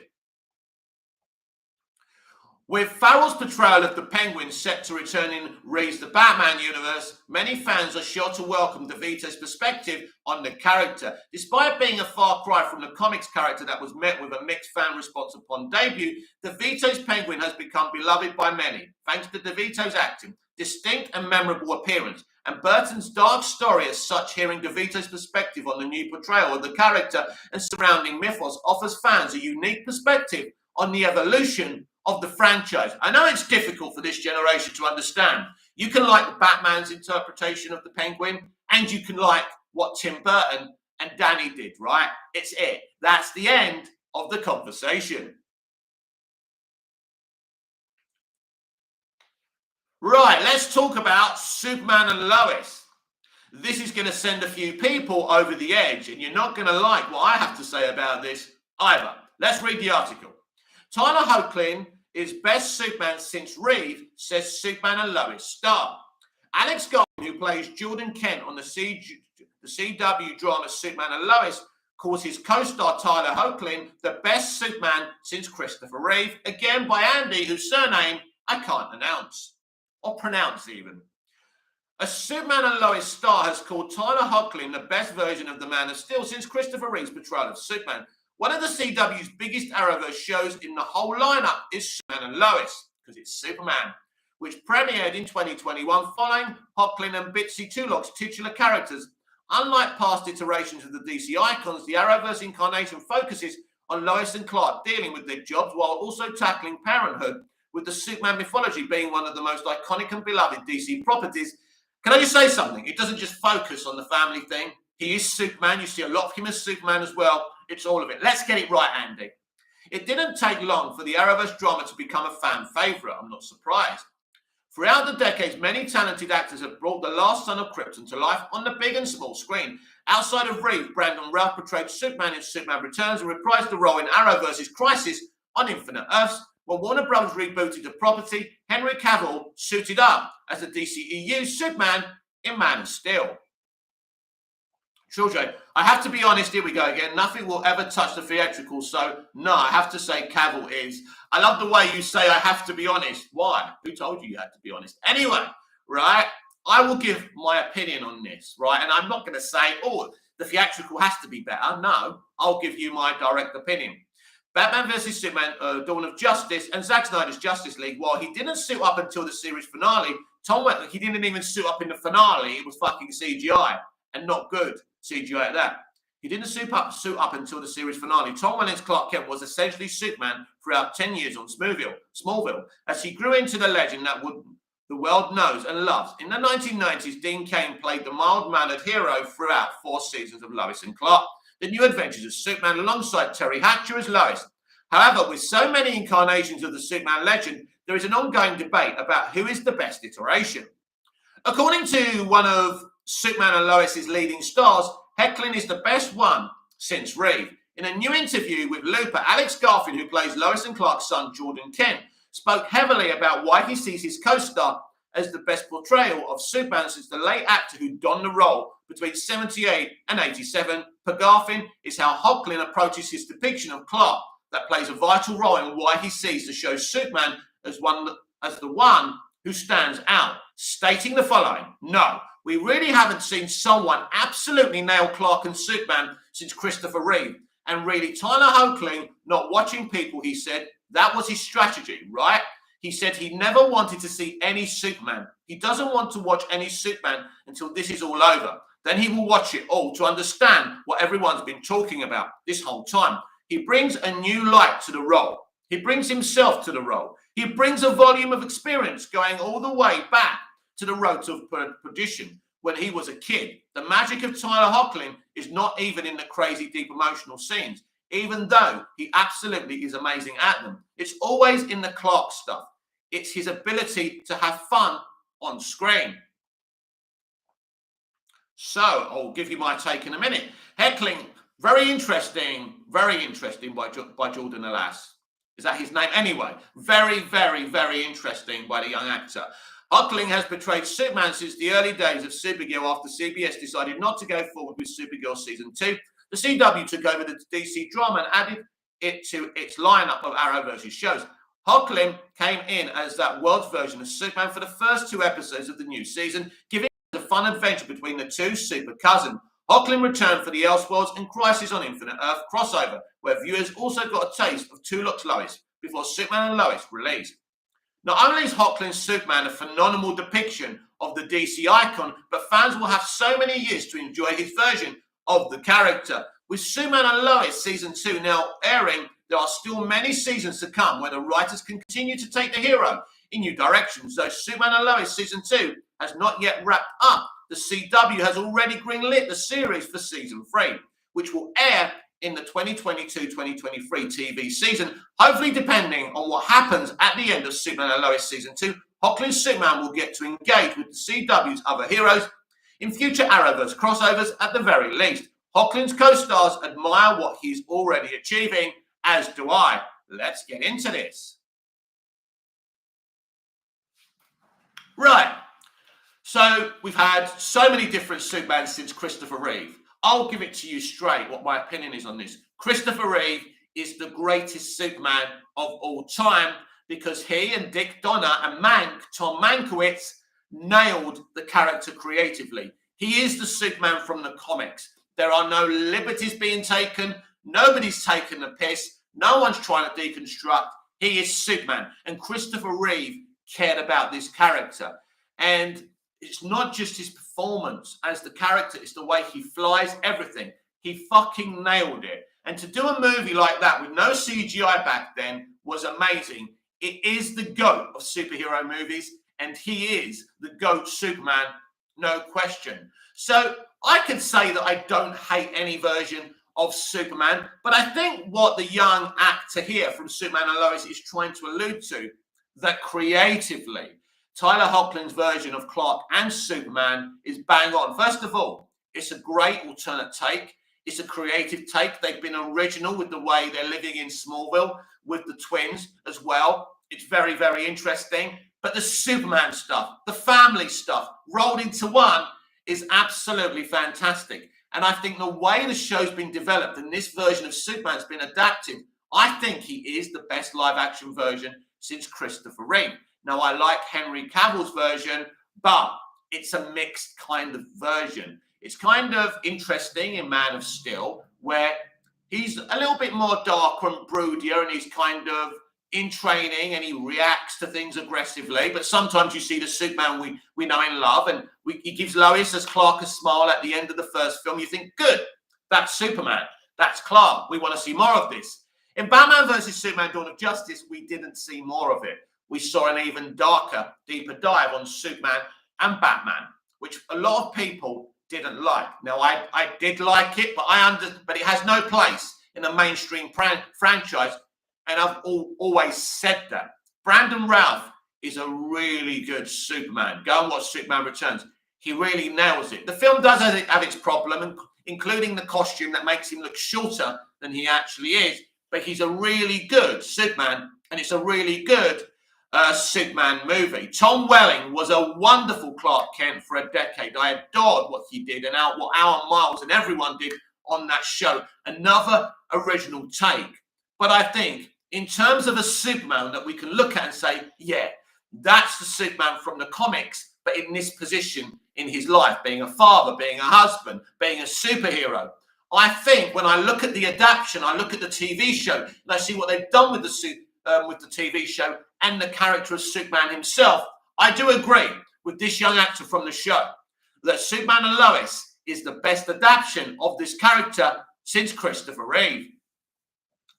With Farrell's portrayal of the Penguin set to return in Reeves' The Batman universe, many fans are sure to welcome DeVito's perspective on the character. Despite being a far cry from the comics character that was met with a mixed fan response upon debut, DeVito's Penguin has become beloved by many, thanks to DeVito's acting, distinct and memorable appearance, and Burton's dark story. As such, hearing DeVito's perspective on the new portrayal of the character and surrounding mythos offers fans a unique perspective on the evolution of the franchise. I know it's difficult for this generation to understand. You can like Batman's interpretation of the Penguin, and you can like what Tim Burton and Danny did, right? It's it. That's the end of the conversation. Right, let's talk about Superman and Lois. This is going to send a few people over the edge, and you're not going to like what I have to say about this either. Let's read the article. Tyler Hoechlin is best Superman since Reeve, says Superman and Lois star. Alex Goldman, who plays Jordan Kent on the CW drama Superman and Lois, calls his co-star Tyler Hoechlin the best Superman since Christopher Reeve, again by Andy, whose surname I can't announce, or pronounce even. A Superman and Lois star has called Tyler Hoechlin the best version of the Man of Steel since Christopher Reeve's portrayal of Superman. One of the CW's biggest Arrowverse shows in the whole lineup is Superman and Lois, because it's Superman, which premiered in 2021 following Hoechlin and Bitsy Tulloch's titular characters. Unlike past iterations of the DC icons, the Arrowverse incarnation focuses on Lois and Clark dealing with their jobs while also tackling parenthood, with the Superman mythology being one of the most iconic and beloved DC properties. Can I just say something? It doesn't just focus on the family thing. He is Superman. You see a lot of him as Superman as well. It's all of it. Let's get it right, Andy. It didn't take long for the Arrowverse drama to become a fan favourite. I'm not surprised. Throughout the decades, many talented actors have brought the last son of Krypton to life on the big and small screen. Outside of Reeve, Brandon Routh portrayed Superman in Superman Returns and reprised the role in Arrowverse's Crisis on Infinite Earths. When Warner Bros. Rebooted the property, Henry Cavill suited up as the DCEU Superman in Man of Steel. Children, I have to be honest, here we go again. Nothing will ever touch the theatrical, so no, I have to say Cavill is. I love the way you say I have to be honest. Why? Who told you had to be honest? Anyway, right, I will give my opinion on this, right? And I'm not going to say, oh, the theatrical has to be better. No, I'll give you my direct opinion. Batman vs. Superman, Dawn of Justice, and Zack Snyder's Justice League, while he didn't suit up until the series finale, he didn't even suit up in the finale. It was fucking CGI, and not good CGI at that. He didn't suit up until the series finale. Tom Welling Clark Kent was essentially Superman throughout 10 years on Smallville, as he grew into the legend that the world knows and loves. In the 1990s, Dean Cain played the mild-mannered hero throughout 4 seasons of Lois and Clark, The New Adventures of Superman, alongside Terry Hatcher as Lois. However, with so many incarnations of the Superman legend, there is an ongoing debate about who is the best iteration. According to one of Superman and Lois's leading stars, Hoechlin is the best one since Reeve. In a new interview with Looper, Alex Garfield, who plays Lois and Clark's son Jordan Kent, spoke heavily about why he sees his co-star as the best portrayal of Superman since the late actor who donned the role between 78 and 87. Per Garfield is how Hoechlin approaches his depiction of Clark that plays a vital role in why he sees the show Superman as the one who stands out, stating the following: "No, we really haven't seen someone absolutely nail Clark and Superman since Christopher Reeve. And really, Tyler Hoechlin not watching people," he said, "that was his strategy, right? He said he never wanted to see any Superman. He doesn't want to watch any Superman until this is all over. Then he will watch it all to understand what everyone's been talking about this whole time. He brings a new light to the role. He brings himself to the role. He brings a volume of experience going all the way back to the road to perdition when he was a kid. The magic of Tyler Hoechlin is not even in the crazy deep emotional scenes, even though he absolutely is amazing at them. It's always in the Clark stuff. It's his ability to have fun on screen." So I'll give you my take in a minute. Hoechlin, very interesting by Jordan Alas. Is that his name? Anyway, very, very, very interesting by the young actor. Hoechlin has portrayed Superman since the early days of Supergirl after CBS decided not to go forward with Supergirl Season 2. The CW took over the DC drama and added it to its lineup of Arrowverse shows. Hoechlin came in as that world's version of Superman for the first 2 episodes of the new season, giving it a fun adventure between the 2 super cousins. Hoechlin returned for the Elseworlds and Crisis on Infinite Earth crossover, where viewers also got a taste of Tulloch's Lois before Superman and Lois released. Not only is Hoechlin's Superman a phenomenal depiction of the DC icon, but fans will have so many years to enjoy his version of the character. With Superman and Lois Season 2 now airing, there are still many seasons to come where the writers can continue to take the hero in new directions. Though Superman and Lois Season 2 has not yet wrapped up, the CW has already greenlit the series for Season 3, which will air in the 2022-2023 TV season. Hopefully, depending on what happens at the end of Superman and Lois Season 2, Hoechlin's Superman will get to engage with the CW's other heroes in future Arrowverse crossovers at the very least. Hoechlin's co-stars admire what he's already achieving, as do I. Let's get into this. Right. So we've had so many different Supermans since Christopher Reeve. I'll give it to you straight what my opinion is on this. Christopher Reeve is the greatest Superman of all time because he and Dick Donner and Tom Mankiewicz nailed the character creatively. He is the Superman from the comics. There are no liberties being taken. Nobody's taking the piss. No one's trying to deconstruct. He is Superman. And Christopher Reeve cared about this character. And it's not just his performance as the character, it's the way he flies, everything. He fucking nailed it. And to do a movie like that with no CGI back then was amazing. It is the GOAT of superhero movies, and he is the GOAT Superman, no question. So I can say that I don't hate any version of Superman, but I think what the young actor here from Superman and Lois is trying to allude to, that creatively, Tyler Hoechlin's version of Clark and Superman is bang on. First of all, it's a great alternate take. It's a creative take. They've been original with the way they're living in Smallville with the twins as well. It's very, very interesting. But the Superman stuff, the family stuff, rolled into one is absolutely fantastic. And I think the way the show's been developed and this version of Superman's been adapted, I think he is the best live-action version since Christopher Reeve. Now, I like Henry Cavill's version, but it's a mixed kind of version. It's kind of interesting in Man of Steel, where he's a little bit more darker and broodier, and he's kind of in training, and he reacts to things aggressively. But sometimes you see the Superman we know and love, and he gives Lois as Clark a smile at the end of the first film. You think, good, that's Superman, that's Clark. We want to see more of this. In Batman vs. Superman: Dawn of Justice, we didn't see more of it. We saw an even darker, deeper dive on Superman and Batman, which a lot of people didn't like. Now, I did like it, but it has no place in a mainstream franchise, and I've always said that. Brandon Routh is a really good Superman. Go and watch Superman Returns. He really nails it. The film does have its problem, including the costume that makes him look shorter than he actually is, but he's a really good Superman, and it's a really good Superman movie. Tom Welling was a wonderful Clark Kent for a decade. I adored what he did and what Alan Miles and everyone did on that show. Another original take. But I think in terms of a Superman that we can look at and say, yeah, that's the Superman from the comics, but in this position in his life, being a father, being a husband, being a superhero. I think when I look at the adaptation, I look at the TV show, and I see what they've done with the TV show and the character of Superman himself, I do agree with this young actor from the show that Superman and Lois is the best adaptation of this character since Christopher Reeve.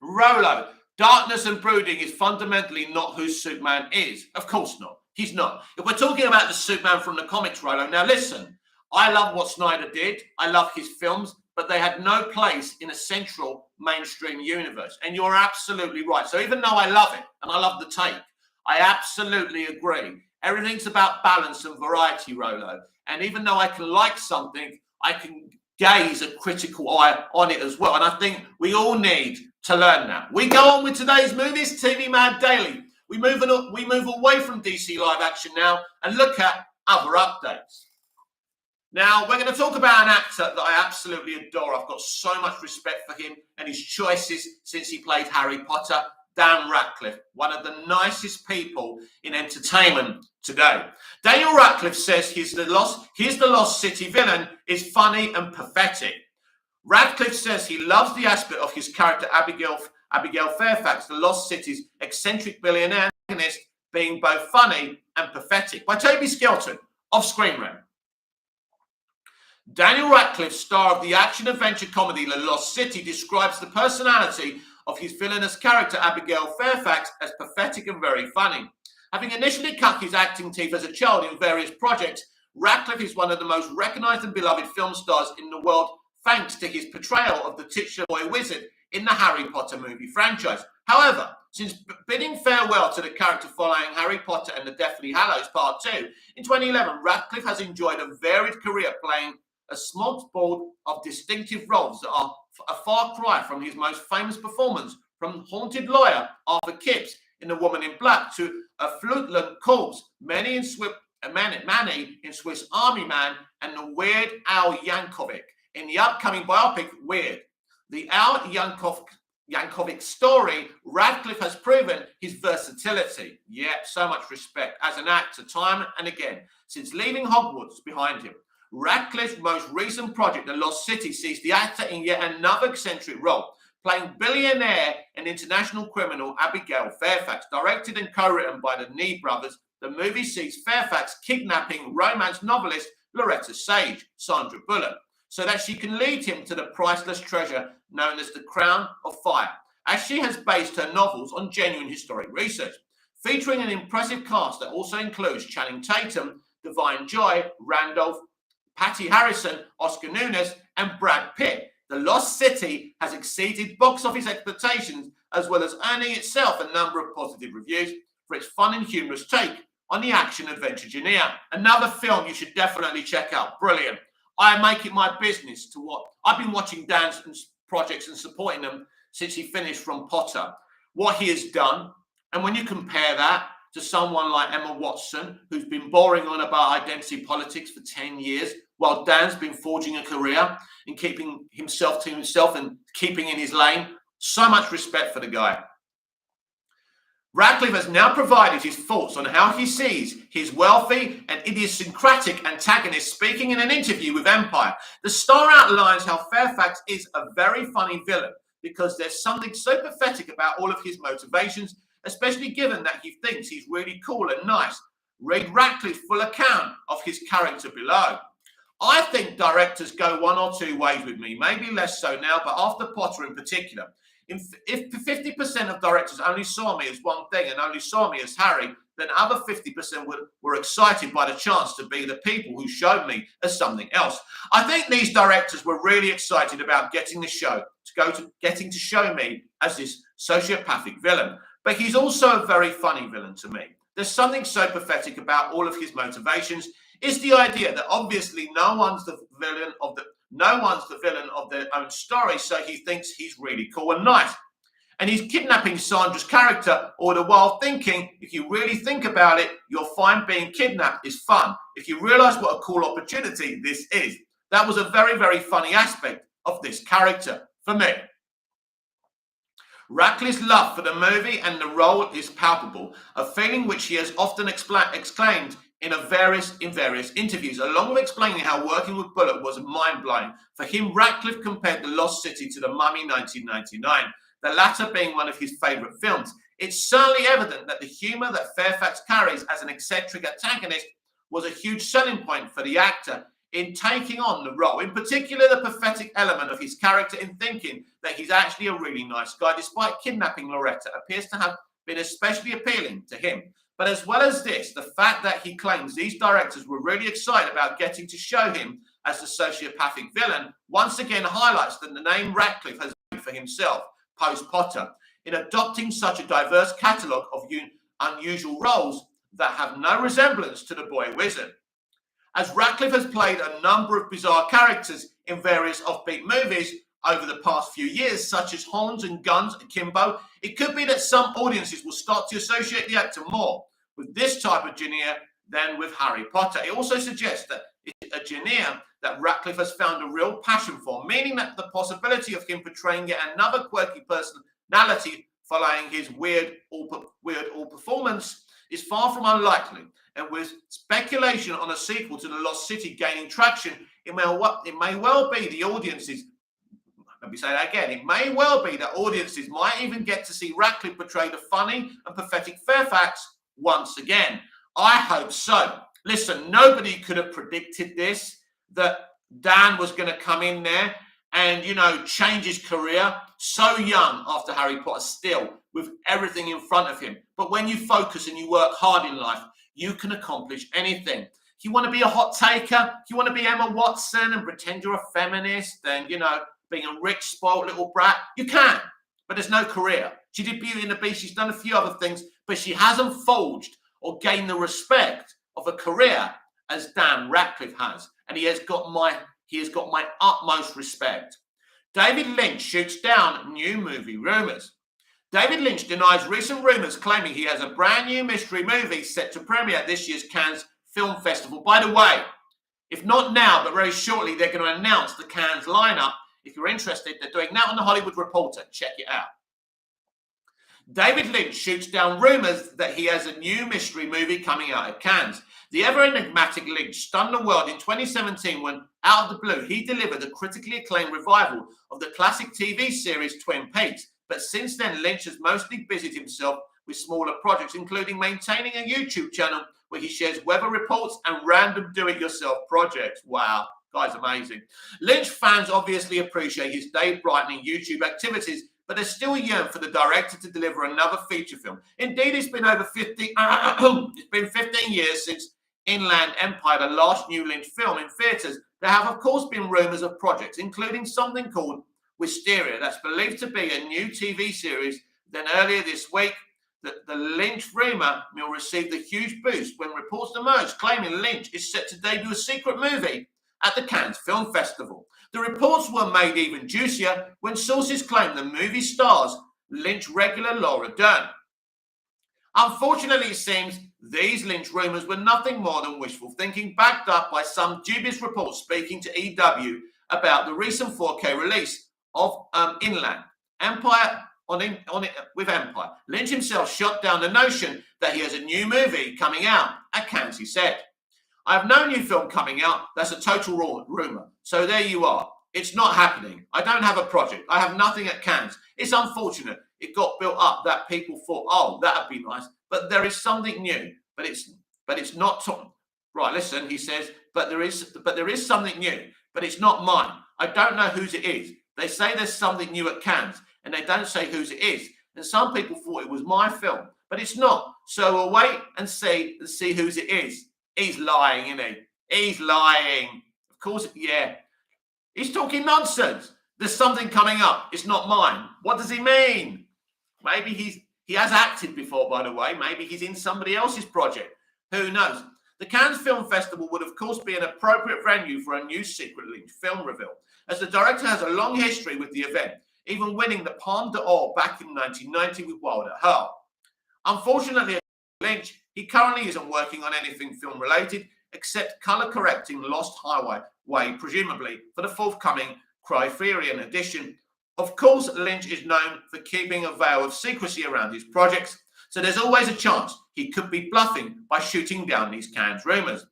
Rolo, darkness and brooding is fundamentally not who Superman is. Of course not. He's not. If we're talking about the Superman from the comics, Rolo, now listen, I love what Snyder did. I love his films, but they had no place in a central mainstream universe. And you're absolutely right. So even though I love it and I love the take, I absolutely agree. Everything's about balance and variety, Rolo. And even though I can like something, I can gaze a critical eye on it as well. And I think we all need to learn that. We go on with today's Movies TV Mad Daily. We move away from DC live action now and look at other updates. Now, we're going to talk about an actor that I absolutely adore. I've got so much respect for him and his choices since he played Harry Potter. Dan Radcliffe, one of the nicest people in entertainment today. Daniel Radcliffe says he's the Lost City villain is funny and pathetic. Radcliffe says he loves the aspect of his character Abigail Fairfax, the Lost City's eccentric billionaire antagonist, being both funny and pathetic. By Toby Skelton of Screen Rant. Daniel Radcliffe, star of the action-adventure comedy The Lost City, describes the personality of his villainous character Abigail Fairfax as pathetic and very funny. Having initially cut his acting teeth as a child in various projects, Radcliffe is one of the most recognised and beloved film stars in the world thanks to his portrayal of the titular boy wizard in the Harry Potter movie franchise. However, since bidding farewell to the character following Harry Potter and the Deathly Hallows Part 2, in 2011, Radcliffe has enjoyed a varied career playing a smorgasbord of distinctive roles that are a far cry from his most famous performance, from haunted lawyer Arthur Kipps in The Woman in Black to a flutelent corpse, Manny in Swiss Army Man, and the Weird Al Yankovic in the upcoming biopic Weird. The Al Yankovic's story, Radcliffe has proven his versatility. Yep, so much respect as an actor, time and again, since leaving Hogwarts behind him. Radcliffe's most recent project, The Lost City, sees the actor in yet another eccentric role, playing billionaire and international criminal Abigail Fairfax. Directed and co-written by the Nee brothers, the movie sees Fairfax kidnapping romance novelist Loretta Sage, Sandra Bullock, so that she can lead him to the priceless treasure known as the Crown of Fire, as she has based her novels on genuine historic research. Featuring an impressive cast that also includes Channing Tatum, Divine Joy, Randolph, Patty Harrison, Oscar Nunes, and Brad Pitt, The Lost City has exceeded box office expectations, as well as earning itself a number of positive reviews for its fun and humorous take on the action-adventure genre. Another film you should definitely check out. Brilliant. I make it my business to watch. I've been watching Dan's projects and supporting them since he finished from Potter. What he has done, and when you compare that to someone like Emma Watson, who's been boring on about identity politics for 10 years, while Dan's been forging a career and keeping himself to himself and keeping in his lane, so much respect for the guy. Radcliffe has now provided his thoughts on how he sees his wealthy and idiosyncratic antagonist speaking in an interview with Empire. The star outlines how Fairfax is a very funny villain because there's something so pathetic about all of his motivations, especially given that he thinks he's really cool and nice. Read Radcliffe's full account of his character below. I think directors go one or two ways with me, maybe less so now, but after Potter in particular. If 50% of directors only saw me as one thing and only saw me as Harry, then other 50% were excited by the chance to be the people who showed me as something else. I think these directors were really excited about getting to show me as this sociopathic villain. But he's also a very funny villain to me. There's something so pathetic about all of his motivations. It's the idea that obviously no one's the villain of their own story, so he thinks he's really cool and nice. And he's kidnapping Sandra's character all the while thinking, if you really think about it, you'll find being kidnapped is fun. If you realize what a cool opportunity this is. That was a very, very funny aspect of this character for me. Radcliffe's love for the movie and the role is palpable, a feeling which he has often exclaimed in various interviews, along with explaining how working with Bullock was mind-blowing. For him, Radcliffe compared The Lost City to The Mummy 1999, the latter being one of his favourite films. It's certainly evident that the humour that Fairfax carries as an eccentric antagonist was a huge selling point for the actor in taking on the role, in particular the pathetic element of his character in thinking that he's actually a really nice guy, despite kidnapping Loretta, appears to have been especially appealing to him. But as well as this, the fact that he claims these directors were really excited about getting to show him as the sociopathic villain once again highlights that the name Radcliffe has made for himself post-Potter in adopting such a diverse catalogue of unusual roles that have no resemblance to the boy wizard. As Radcliffe has played a number of bizarre characters in various offbeat movies over the past few years, such as Horns and Guns and Kimbo, it could be that some audiences will start to associate the actor more with this type of genre than with Harry Potter. It also suggests that it's a genre that Radcliffe has found a real passion for, meaning that the possibility of him portraying yet another quirky personality following his weird all performance is far from unlikely. And with speculation on a sequel to The Lost City gaining traction, it may well be the audiences. Let me say that again. It may well be that audiences might even get to see Radcliffe portray the funny and pathetic Fairfax once again. I hope so. Listen, nobody could have predicted this, that Dan was going to come in there and, change his career so young after Harry Potter, still with everything in front of him. But when you focus and you work hard in life, you can accomplish anything. If you want to be a hot taker, if you want to be Emma Watson and pretend you're a feminist and, being a rich, spoiled little brat, you can. But there's no career. She did Beauty and the Beast. She's done a few other things, but she hasn't forged or gained the respect of a career as Dan Radcliffe has. And he has got my utmost respect. David Lynch shoots down new movie rumours. David Lynch denies recent rumours claiming he has a brand new mystery movie set to premiere at this year's Cannes Film Festival. By the way, if not now, but very shortly, they're going to announce the Cannes lineup If you're interested, they're doing that on The Hollywood Reporter. Check it out. David Lynch shoots down rumours that he has a new mystery movie coming out at Cannes. The ever-enigmatic Lynch stunned the world in 2017 when, out of the blue, he delivered a critically acclaimed revival of the classic TV series Twin Peaks. But since then, Lynch has mostly busied himself with smaller projects, including maintaining a YouTube channel where he shares weather reports and random do-it-yourself projects. Wow, guy's amazing. Lynch fans obviously appreciate his day-brightening YouTube activities, but there's still a yearn for the director to deliver another feature film. Indeed, it's been 15 years since Inland Empire, the last new Lynch film in theatres. There have, of course, been rumours of projects, including something called Wisteria, that's believed to be a new TV series. Then earlier this week, the Lynch rumour mill received a huge boost when reports emerged claiming Lynch is set to debut a secret movie at the Cannes Film Festival. The reports were made even juicier when sources claimed the movie stars Lynch regular Laura Dern. Unfortunately, it seems these Lynch rumours were nothing more than wishful thinking, backed up by some dubious reports speaking to EW about the recent 4K release of Inland Empire. With Empire, Lynch himself shot down the notion that he has a new movie coming out at Cannes. He said, "I have no new film coming out. That's a total rumour. So there you are. It's not happening. I don't have a project. I have nothing at Cannes. It's unfortunate. It got built up that people thought, oh, that'd be nice. But there is something new. But it's not right. Listen," he says. But there is something new. But it's not mine. I don't know whose it is. They say there's something new at Cannes, and they don't say whose it is. And some people thought it was my film, but it's not. So we'll wait and see whose it is. He's lying, isn't he? He's lying. Of course, yeah. He's talking nonsense. There's something coming up. It's not mine. What does he mean? Maybe he has acted before, by the way. Maybe he's in somebody else's project. Who knows? The Cannes Film Festival would, of course, be an appropriate venue for a new secret Lynch film reveal, as the director has a long history with the event, even winning the Palme d'Or back in 1990 with Wild at Heart. Unfortunately, Lynch, he currently isn't working on anything film-related except colour-correcting Lost Highway, presumably for the forthcoming Criterion edition. Of course, Lynch is known for keeping a veil of secrecy around his projects, so there's always a chance he could be bluffing by shooting down these Cannes rumours.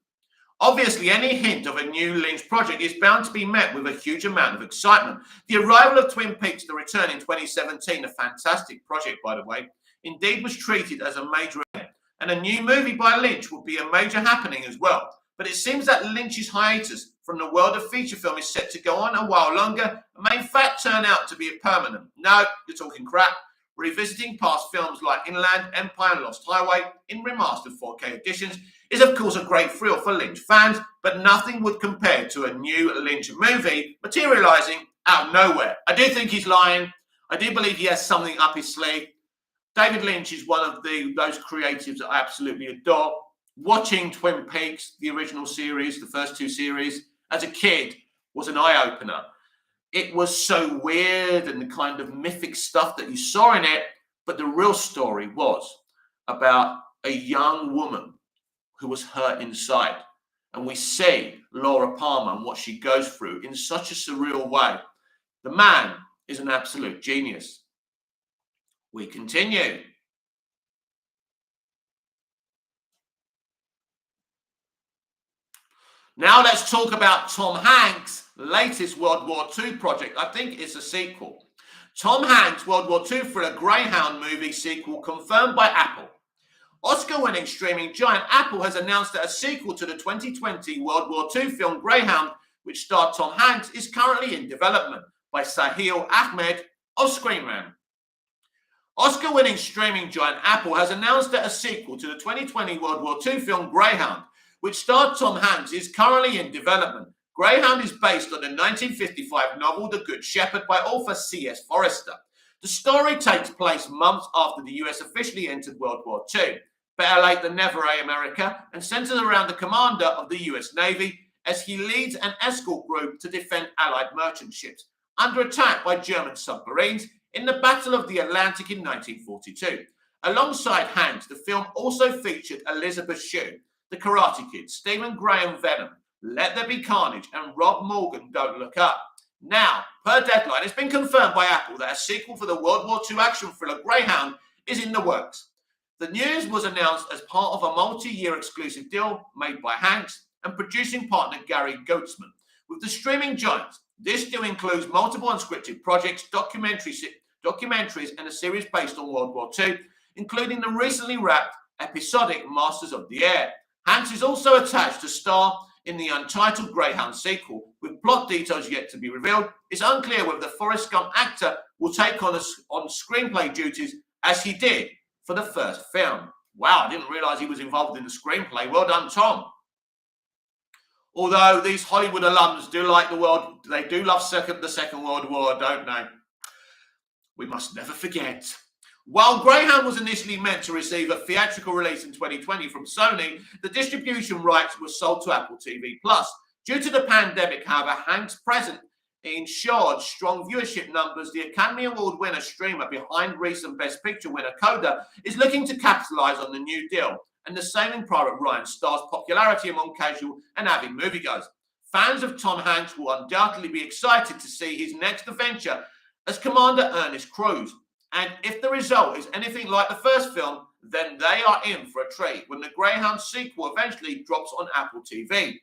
Obviously, any hint of a new Lynch project is bound to be met with a huge amount of excitement. The arrival of Twin Peaks: The Return in 2017, a fantastic project, by the way, indeed was treated as a major event, and a new movie by Lynch would be a major happening as well. But it seems that Lynch's hiatus from the world of feature film is set to go on a while longer and may in fact turn out to be permanent. No, you're talking crap. Revisiting past films like Inland Empire and Lost Highway in remastered 4K editions is of course a great thrill for Lynch fans, but nothing would compare to a new Lynch movie materialising out of nowhere. I do think he's lying. I do believe he has something up his sleeve. David Lynch is one of those creatives that I absolutely adore. Watching Twin Peaks, the original series, the first two series, as a kid was an eye-opener. It was so weird and the kind of mythic stuff that you saw in it, but the real story was about a young woman who was hurt inside. And we see Laura Palmer and what she goes through in such a surreal way. The man is an absolute genius. We continue. Now let's talk about Tom Hanks' latest World War II project. I think it's a sequel. Tom Hanks' World War II thriller Greyhound movie sequel confirmed by Apple. Oscar-winning streaming giant Apple has announced that a sequel to the 2020 World War II film Greyhound, which starred Tom Hanks, is currently in development by Sahil Ahmed of Screen Rant. Oscar-winning streaming giant Apple has announced that a sequel to the 2020 World War II film Greyhound, which starred Tom Hanks, is currently in development. Greyhound is based on the 1955 novel The Good Shepherd by author C.S. Forester. The story takes place months after the US officially entered World War II. Better late than never, America, and centers around the commander of the US Navy as he leads an escort group to defend Allied merchant ships under attack by German submarines in the Battle of the Atlantic in 1942. Alongside Hanks, the film also featured Elizabeth Shue, The Karate Kid, Stephen Graham Venom, Let There Be Carnage, and Rob Morgan Don't Look Up. Now, per Deadline, it's been confirmed by Apple that a sequel for the World War II action thriller Greyhound is in the works. The news was announced as part of a multi-year exclusive deal made by Hanks and producing partner Gary Goetzman with the streaming giants. This deal includes multiple unscripted projects, documentaries, and a series based on World War II, including the recently wrapped episodic Masters of the Air. Hanks is also attached to star in the untitled Greyhound sequel, with plot details yet to be revealed. It's unclear whether the Forrest Gump actor will take on screenplay duties as he did for the first film. Wow, I didn't realize he was involved in the screenplay. Well done, Tom. Although these Hollywood alums do like the world, they do love the Second World War, don't they? We must never forget. While Greyhound was initially meant to receive a theatrical release in 2020 from Sony, the distribution rights were sold to Apple TV+. Due to the pandemic, however, Hanks' presence ensured strong viewership numbers. The Academy Award winner streamer behind recent Best Picture winner Coda is looking to capitalize on the new deal, and the Saving Private Ryan star's popularity among casual and avid moviegoers. Fans of Tom Hanks will undoubtedly be excited to see his next adventure as Commander Ernest Cruz. And if the result is anything like the first film, then they are in for a treat when the Greyhound sequel eventually drops on Apple TV.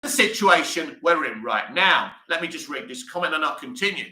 The situation we're in right now. Let me just read this comment and I'll continue.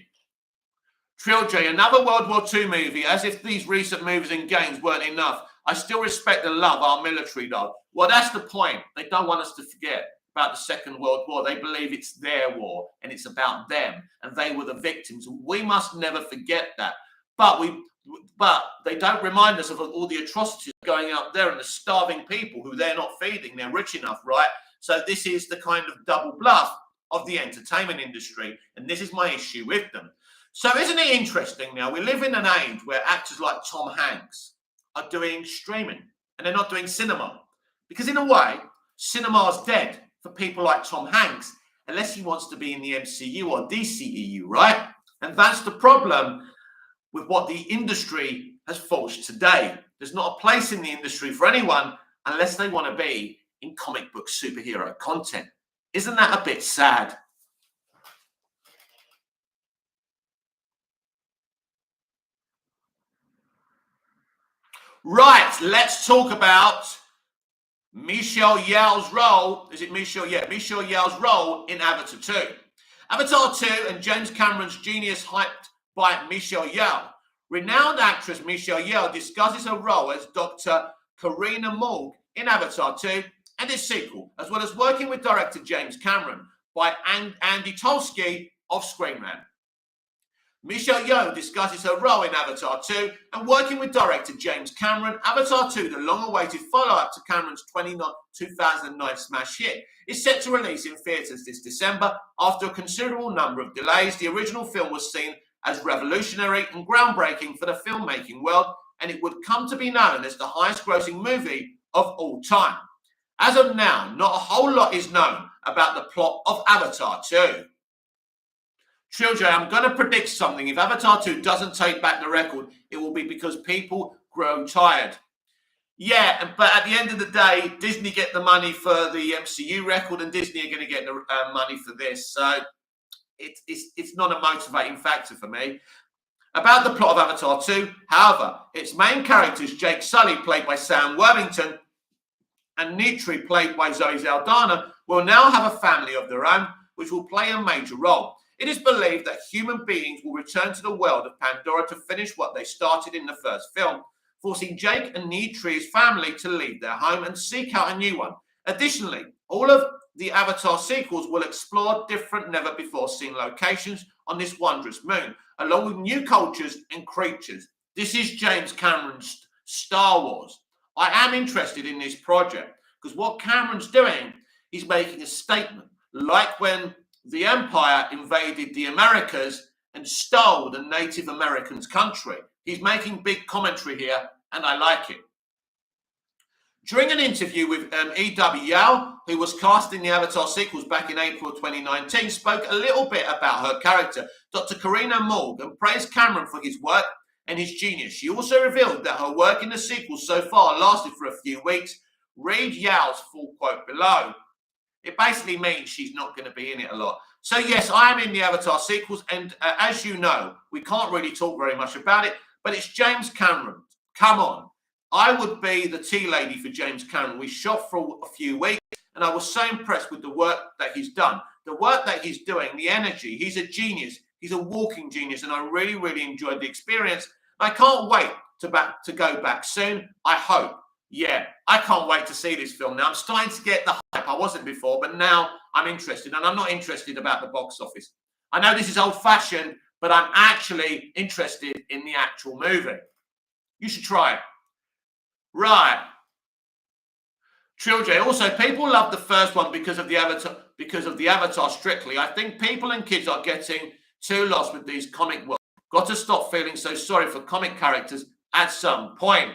Trilogy, another World War II movie, as if these recent movies and games weren't enough. I still respect and love our military, though. Well, that's the point. They don't want us to forget about the Second World War. They believe it's their war and it's about them and they were the victims. We must never forget that. But they don't remind us of all the atrocities going out there and the starving people who they're not feeding. They're rich enough, right? So this is the kind of double bluff of the entertainment industry. And this is my issue with them. So isn't it interesting now? We live in an age where actors like Tom Hanks are doing streaming and they're not doing cinema. Because in a way, cinema's dead for people like Tom Hanks, unless he wants to be in the MCU or dceu, right? And that's the problem with what the industry has forged today. There's not a place in the industry for anyone unless they want to be in comic book superhero content. Isn't that a bit sad? Right, let's talk about Michelle Yeoh's role. Is it Michelle? Yeah, Michelle Yeoh's role in Avatar 2. Avatar 2 and James Cameron's genius hyped by Michelle Yeoh. Renowned actress Michelle Yeoh discusses her role as Dr. Karina Morg in Avatar 2 and its sequel, as well as working with director James Cameron by Andy Tolsky of Screen Rant. Michelle Yeoh discusses her role in Avatar 2 and working with director James Cameron. Avatar 2, the long-awaited follow-up to Cameron's 2009 smash hit, is set to release in theatres this December. After a considerable number of delays, the original film was seen as revolutionary and groundbreaking for the filmmaking world, and it would come to be known as the highest-grossing movie of all time. As of now, not a whole lot is known about the plot of Avatar 2. Trilogy, I'm going to predict something. If Avatar 2 doesn't take back the record, it will be because people grow tired. Yeah, but at the end of the day, Disney get the money for the MCU record and Disney are going to get the money for this. So it's not a motivating factor for me. About the plot of Avatar 2, however, its main characters, Jake Sully, played by Sam Worthington, and Nitri, played by Zoe Saldana, will now have a family of their own, which will play a major role. It is believed that human beings will return to the world of Pandora to finish what they started in the first film, forcing Jake and Nitri's family to leave their home and seek out a new one. Additionally, all of the Avatar sequels will explore different, never-before-seen locations on this wondrous moon, along with new cultures and creatures. This is James Cameron's Star Wars. I am interested in this project because what Cameron's doing, he's making a statement, like when the Empire invaded the Americas and stole the Native Americans' country. He's making big commentary here, and I like it. During an interview with E.W. Yao, who was casting the Avatar sequels back in April 2019, spoke a little bit about her character, Dr. Karina Morg, and praised Cameron for his work and his genius. She also revealed that her work in the sequels so far lasted for a few weeks. Read Yao's full quote below. It basically means she's not going to be in it a lot. So yes, I am in the Avatar sequels, and as you know, we can't really talk very much about it, but it's James Cameron. Come on. I would be the tea lady for James Cameron. We shot for a few weeks, and I was so impressed with the work that he's done. The work that he's doing, the energy. He's a genius. He's a walking genius, and I really, really enjoyed the experience. I can't wait to go back soon, I hope. Yeah, I can't wait to see this film now. I'm starting to get the hype. I wasn't before, but now I'm interested, and I'm not interested about the box office. I know this is old-fashioned, but I'm actually interested in the actual movie. You should try it. Right. Trilogy. Also, people love the first one because of the Avatar strictly. I think people and kids are getting too lost with these comic worlds. Got to stop feeling so sorry for comic characters at some point.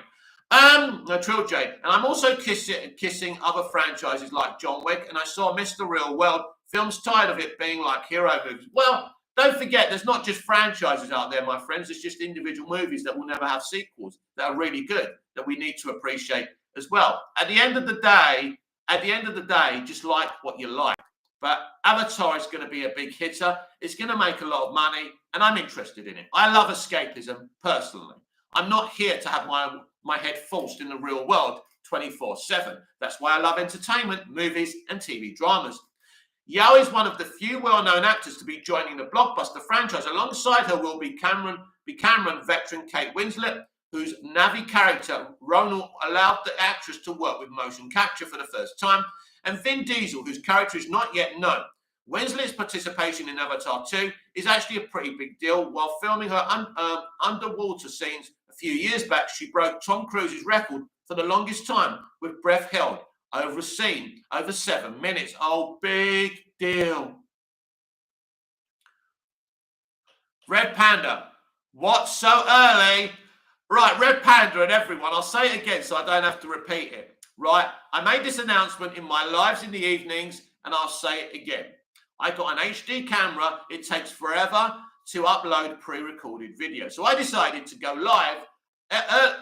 No, Trilogy. And I'm also kissing other franchises like John Wick, and I saw Mr. Real World. Film's tired of it being like hero movies. Well, don't forget, there's not just franchises out there, my friends. There's just individual movies that will never have sequels that are really good, that we need to appreciate as well. At the end of the day, just like what you like. But Avatar is going to be a big hitter. It's going to make a lot of money, and I'm interested in it. I love escapism, personally. I'm not here to have my head forced in the real world 24/7. That's why I love entertainment, movies, and TV dramas. Yao is one of the few well-known actors to be joining the blockbuster franchise. Alongside her will be Cameron veteran Kate Winslet, whose Navi character, Ronald, allowed the actress to work with motion capture for the first time, and Vin Diesel, whose character is not yet known. Winslet's participation in Avatar 2 is actually a pretty big deal. While filming her underwater scenes a few years back, she broke Tom Cruise's record for the longest time with breath held over a scene, over 7 minutes. Oh, big deal. Red Panda. What, so early? Right, Red Panda and everyone. I'll say it again so I don't have to repeat it. Right, I made this announcement in my lives in the evenings, and I'll say it again. I got an HD camera. It takes forever to upload pre-recorded video. So I decided to go live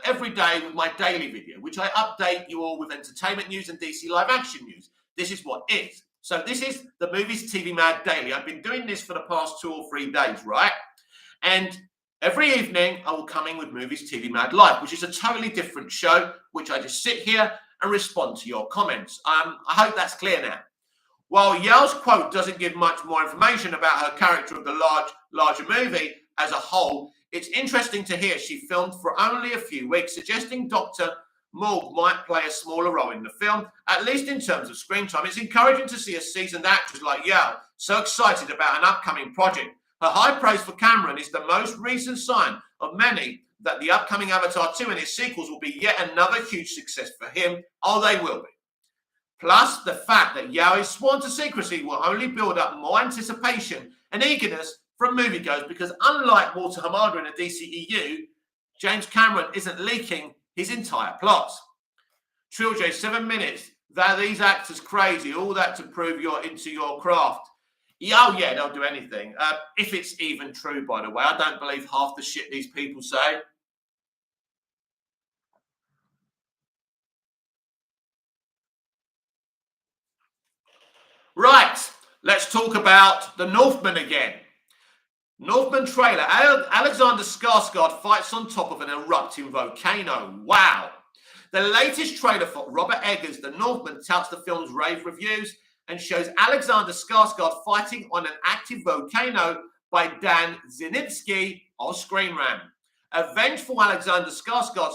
every day with my daily video, which I update you all with entertainment news and DC live action news. This is what is. So this is the Movies TV Mad Daily. I've been doing this for the past 2 or 3 days, right? And every evening I will come in with Movies TV Mad Live, which is a totally different show, which I just sit here and respond to your comments. I hope that's clear now. While Yao's quote doesn't give much more information about her character of the larger movie as a whole, it's interesting to hear she filmed for only a few weeks, suggesting Dr. Morg might play a smaller role in the film, at least in terms of screen time. It's encouraging to see a seasoned actress like Yao so excited about an upcoming project. Her high praise for Cameron is the most recent sign of many that the upcoming Avatar 2 and its sequels will be yet another huge success for him. Oh, they will be. Plus, the fact that Yao is sworn to secrecy will only build up more anticipation and eagerness from moviegoers, because unlike Walter Hamada in the DCEU, James Cameron isn't leaking his entire plots. Trilogy, 7 minutes. That these actors crazy, all that to prove you're into your craft. Oh yeah, they'll do anything. If it's even true, by the way. I don't believe half the shit these people say. Right, let's talk about the Northman again. Northman trailer. Alexander Skarsgård fights on top of an erupting volcano. Wow. The latest trailer for Robert Eggers' The Northman touts the film's rave reviews and shows Alexander Skarsgård fighting on an active volcano by Dan Zinitsky of Screen Rant. A vengeful Alexander Skarsgård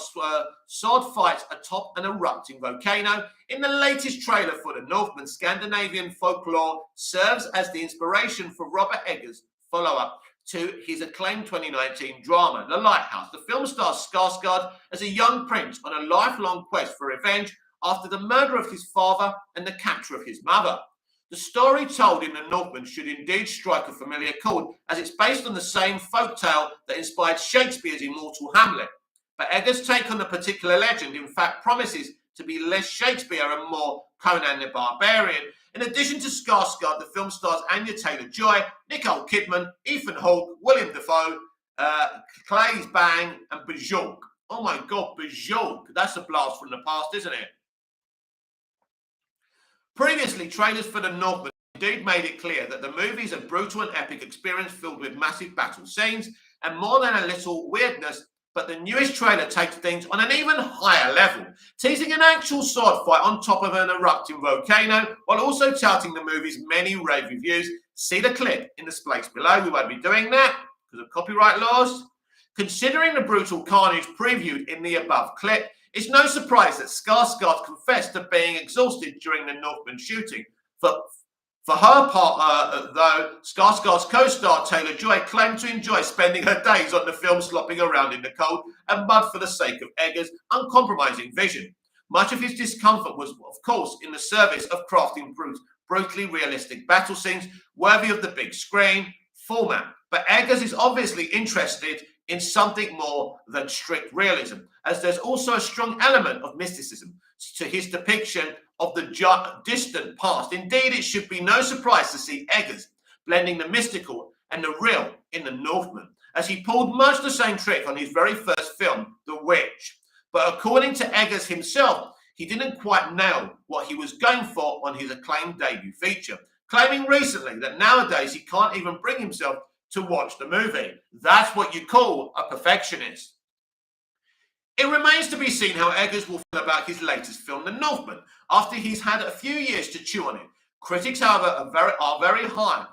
sword fights atop an erupting volcano. In the latest trailer for The Northman, Scandinavian folklore serves as the inspiration for Robert Eggers' follow-up to his acclaimed 2019 drama, The Lighthouse. The film stars Skarsgård as a young prince on a lifelong quest for revenge after the murder of his father and the capture of his mother. The story told in The Northman should indeed strike a familiar chord, as it's based on the same folktale that inspired Shakespeare's immortal Hamlet. But Eggers' take on the particular legend, in fact, promises to be less Shakespeare and more Conan the Barbarian. In addition to Skarsgård, the film stars Anya Taylor-Joy, Nicole Kidman, Ethan Hawke, William Dafoe, Claes Bang, and Bajork. Oh my God, Bajork. That's a blast from the past, isn't it? Previously, trailers for The Northman indeed made it clear that the movie is a brutal and epic experience filled with massive battle scenes and more than a little weirdness. But the newest trailer takes things on an even higher level, teasing an actual sword fight on top of an erupting volcano, while also touting the movie's many rave reviews. See the clip in the space below. We won't be doing that because of copyright laws. Considering the brutal carnage previewed in the above clip, it's no surprise that Skarsgård confessed to being exhausted during the Northman shooting. For her part, though, Skarsgård's co-star Taylor-Joy claimed to enjoy spending her days on the film slopping around in the cold and mud for the sake of Eggers' uncompromising vision. Much of his discomfort was, of course, in the service of crafting brutally realistic battle scenes worthy of the big screen format. But Eggers is obviously interested in something more than strict realism, as there's also a strong element of mysticism to his depiction of the distant past. Indeed, it should be no surprise to see Eggers blending the mystical and the real in The Northman, as he pulled much the same trick on his very first film, The Witch. But according to Eggers himself, he didn't quite nail what he was going for on his acclaimed debut feature, claiming recently that nowadays he can't even bring himself to watch the movie. That's what you call a perfectionist. It remains to be seen how Eggers will feel about his latest film, The Northman, after he's had a few years to chew on it. Critics, however, are very high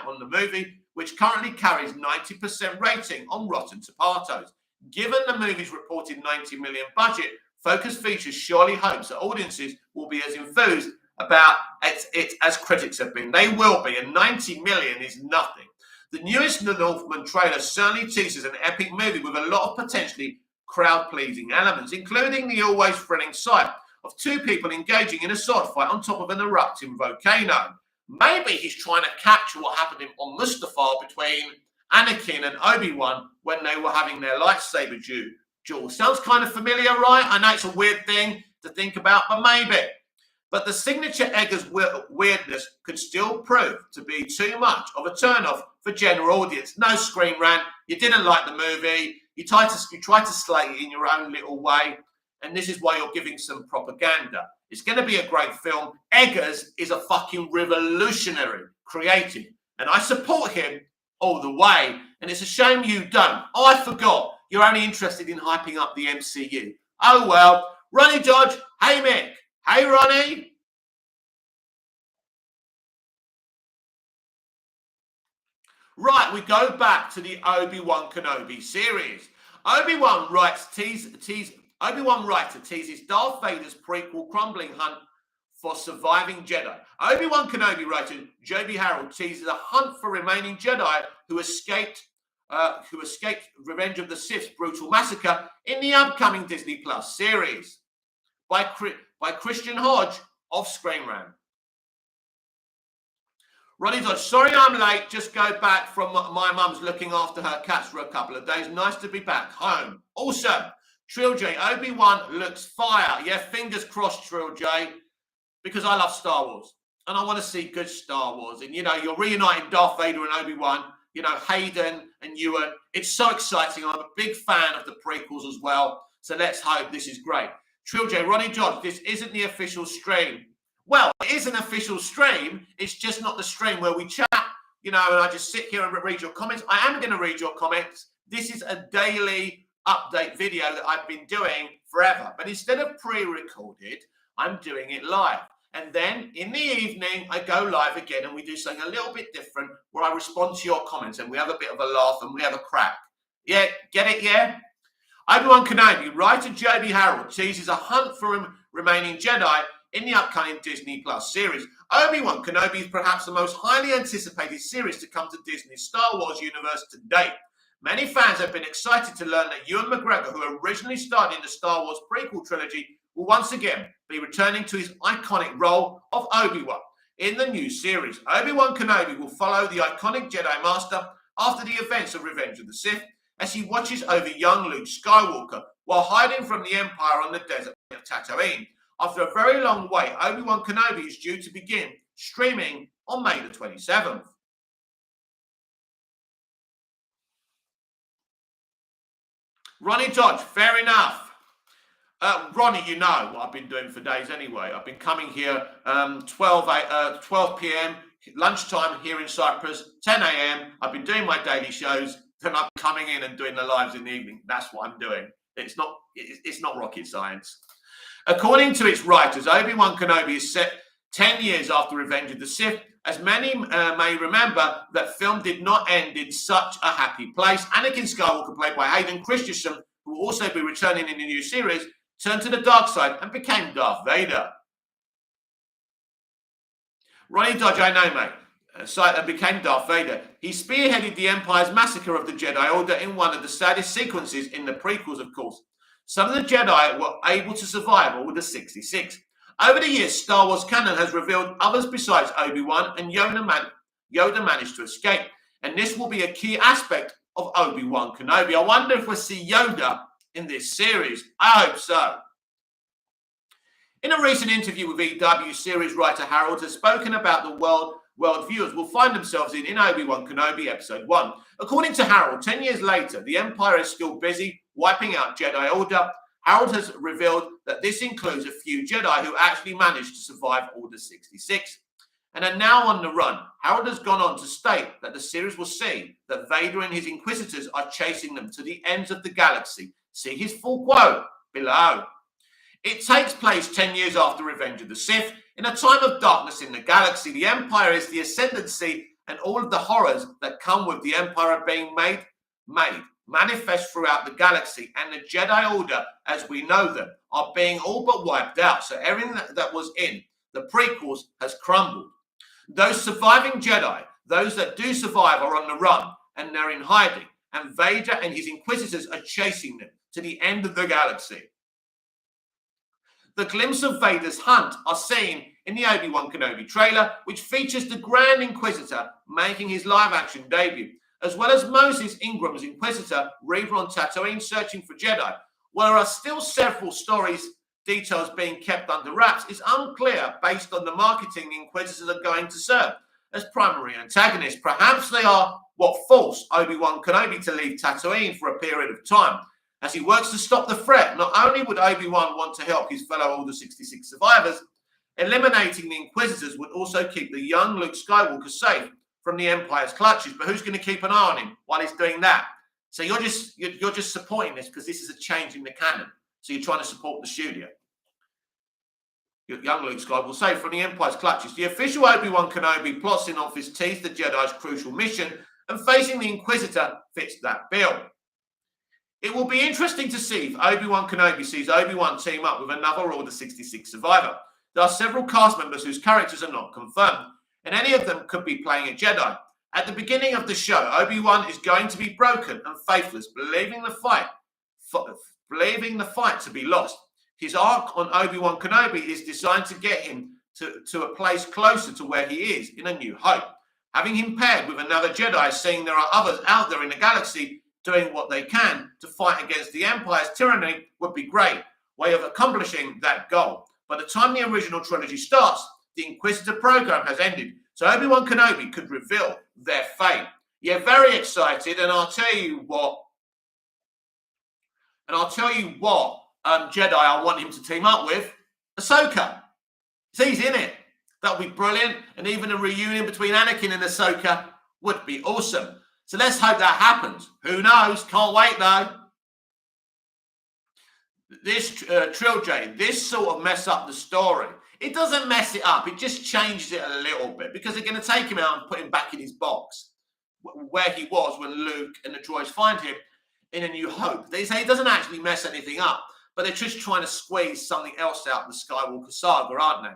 on the movie, which currently carries 90% rating on Rotten Tomatoes. Given the movie's reported $90 million budget, Focus Features surely hopes that audiences will be as enthused about it as critics have been. They will be, and $90 million is nothing. The newest The Northman trailer certainly teases an epic movie with a lot of potentially crowd-pleasing elements, including the always thrilling sight of two people engaging in a sword fight on top of an erupting volcano. Maybe he's trying to capture what happened on Mustafar between Anakin and Obi-Wan when they were having their lightsaber duel. Sounds kind of familiar, right? I know it's a weird thing to think about, but maybe. But the signature Eggers weirdness could still prove to be too much of a turn-off for general audience. No screen rant. You didn't like the movie. You tried to slay it in your own little way. And this is why you're giving some propaganda. It's going to be a great film. Eggers is a fucking revolutionary creative. And I support him all the way. And it's a shame you don't. Oh, I forgot. You're only interested in hyping up the MCU. Oh, well. Ronnie Dodge. Hey, Mick. Hey, Ronnie. Right, we go back to the Obi-Wan Kenobi series. Obi-Wan writer teases Darth Vader's prequel crumbling hunt for surviving Jedi. Obi-Wan Kenobi writer J.B. Harold teases a hunt for remaining Jedi who escaped Revenge of the Sith's brutal massacre in the upcoming Disney Plus series by Christian Hodge of Screen Rant. Ronnie Dodge, sorry I'm late. Just go back from my mum's looking after her cats for a couple of days. Nice to be back home. Also, Trill J, Obi-Wan looks fire. Yeah, fingers crossed, Trill J, because I love Star Wars. And I want to see good Star Wars. And, you're reuniting Darth Vader and Obi-Wan, Hayden and Ewan. It's so exciting. I'm a big fan of the prequels as well. So let's hope this is great. Trill J, Ronnie Dodge, this isn't the official stream. Well, it is an official stream. It's just not the stream where we chat, and I just sit here and read your comments. I am going to read your comments. This is a daily update video that I've been doing forever. But instead of pre-recorded, I'm doing it live. And then in the evening, I go live again and we do something a little bit different where I respond to your comments and we have a bit of a laugh and we have a crack. Yeah, get it, yeah? Obi-Wan Kenobi, writer J.B. Harold teases a hunt for remaining Jedi in the upcoming Disney Plus series. Obi-Wan Kenobi is perhaps the most highly anticipated series to come to Disney's Star Wars universe to date. Many fans have been excited to learn that Ewan McGregor, who originally starred in the Star Wars prequel trilogy, will once again be returning to his iconic role of Obi-Wan in the new series. Obi-Wan Kenobi will follow the iconic Jedi Master after the events of Revenge of the Sith as he watches over young Luke Skywalker while hiding from the Empire on the desert of Tatooine. After a very long wait, Obi-Wan Kenobi is due to begin streaming on May the 27th. Ronnie Dodge, fair enough. Ronnie, you know what I've been doing for days anyway. I've been coming here 12 p.m., lunchtime here in Cyprus, 10 a.m. I've been doing my daily shows, then I'm coming in and doing the lives in the evening. That's what I'm doing. It's not rocket science. According to its writers, Obi-Wan Kenobi is set 10 years after Revenge of the Sith. As many may remember, that film did not end in such a happy place. Anakin Skywalker, played by Hayden Christensen, who will also be returning in the new series, turned to the dark side and became Darth Vader. Ronnie Dodge, I know, mate, became Darth Vader. He spearheaded the Empire's massacre of the Jedi Order in one of the saddest sequences in the prequels, of course. Some of the Jedi were able to survive Order 66. Over the years, Star Wars canon has revealed others besides Obi-Wan, and Yoda managed to escape. And this will be a key aspect of Obi-Wan Kenobi. I wonder if we'll see Yoda in this series. I hope so. In a recent interview with EW, series writer Harold has spoken about the world viewers will find themselves in Obi-Wan Kenobi Episode 1. According to Harold, 10 years later, the Empire is still busy wiping out Jedi Order. Harold has revealed that this includes a few Jedi who actually managed to survive Order 66 and are now on the run. Harold has gone on to state that the series will see that Vader and his Inquisitors are chasing them to the ends of the galaxy. See his full quote below. It takes place 10 years after Revenge of the Sith. In a time of darkness in the galaxy, the Empire is the ascendancy, and all of the horrors that come with the Empire are being made manifest throughout the galaxy, and the Jedi Order, as we know them, are being all but wiped out. So everything that was in the prequels has crumbled. Those surviving Jedi, those that do survive, are on the run, and they're in hiding, and Vader and his Inquisitors are chasing them to the end of the galaxy. The glimpse of Vader's hunt are seen in the Obi-Wan Kenobi trailer, which features the Grand Inquisitor making his live-action debut, as well as Moses Ingram's Inquisitor, Reva on Tatooine, searching for Jedi. While there are still several details being kept under wraps, it's unclear, based on the marketing the Inquisitors are going to serve as primary antagonists. Perhaps they are what forced Obi-Wan Kenobi to leave Tatooine for a period of time. As he works to stop the threat, not only would Obi-Wan want to help his fellow Order 66 survivors, eliminating the Inquisitors would also keep the young Luke Skywalker safe from the Empire's clutches. But who's going to keep an eye on him while he's doing that? So you're just supporting this because this is a change in the canon. So you're trying to support the studio. Young Luke Skywalker safe from the Empire's clutches. The official Obi-Wan Kenobi plots in off his teeth the Jedi's crucial mission, and facing the Inquisitor fits that bill. It will be interesting to see if Obi-Wan Kenobi sees Obi-Wan team up with another Order 66 survivor. There are several cast members whose characters are not confirmed, and any of them could be playing a Jedi. At the beginning of the show, Obi-Wan is going to be broken and faithless, believing the fight to be lost. His arc on Obi-Wan Kenobi is designed to get him to a place closer to where he is in A New Hope. Having him paired with another Jedi, seeing there are others out there in the galaxy doing what they can to fight against the Empire's tyranny, would be a great way of accomplishing that goal. By the time the original trilogy starts, the Inquisitor program has ended, so Obi-Wan Kenobi could reveal their fate. Yeah, very excited, and I'll tell you what Jedi I want him to team up with. Ahsoka. He's in it. That would be brilliant, and even a reunion between Anakin and Ahsoka would be awesome. So let's hope that happens. Who knows? Can't wait, though. This trilogy, this sort of mess up the story. It doesn't mess it up. It just changes it a little bit because they're going to take him out and put him back in his box where he was when Luke and the droids find him in A New Hope. They say it doesn't actually mess anything up, but they're just trying to squeeze something else out of the Skywalker saga, aren't they?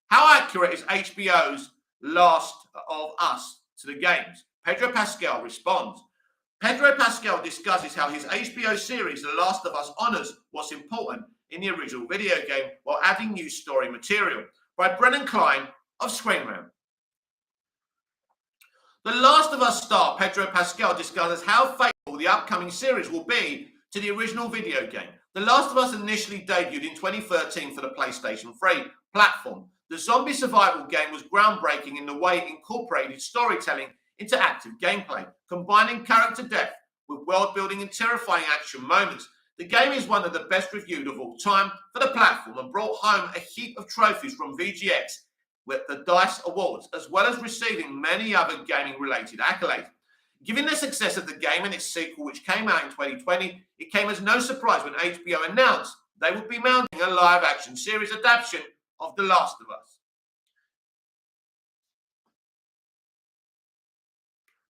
How accurate is HBO's Last of Us to the games? Pedro Pascal responds. Pedro Pascal discusses how his HBO series The Last of Us honors what's important in the original video game while adding new story material. By Brennan Klein of Screen Rant. The Last of Us star Pedro Pascal discusses how faithful the upcoming series will be to the original video game. The Last of Us initially debuted in 2013 for the PlayStation 3 platform. The zombie survival game was groundbreaking in the way it incorporated storytelling into active gameplay, combining character depth with world building and terrifying action moments. The game is one of the best reviewed of all time for the platform and brought home a heap of trophies from VGX with the DICE Awards, as well as receiving many other gaming-related accolades. Given the success of the game and its sequel, which came out in 2020, it came as no surprise when HBO announced they would be mounting a live-action series adaptation of The Last of Us.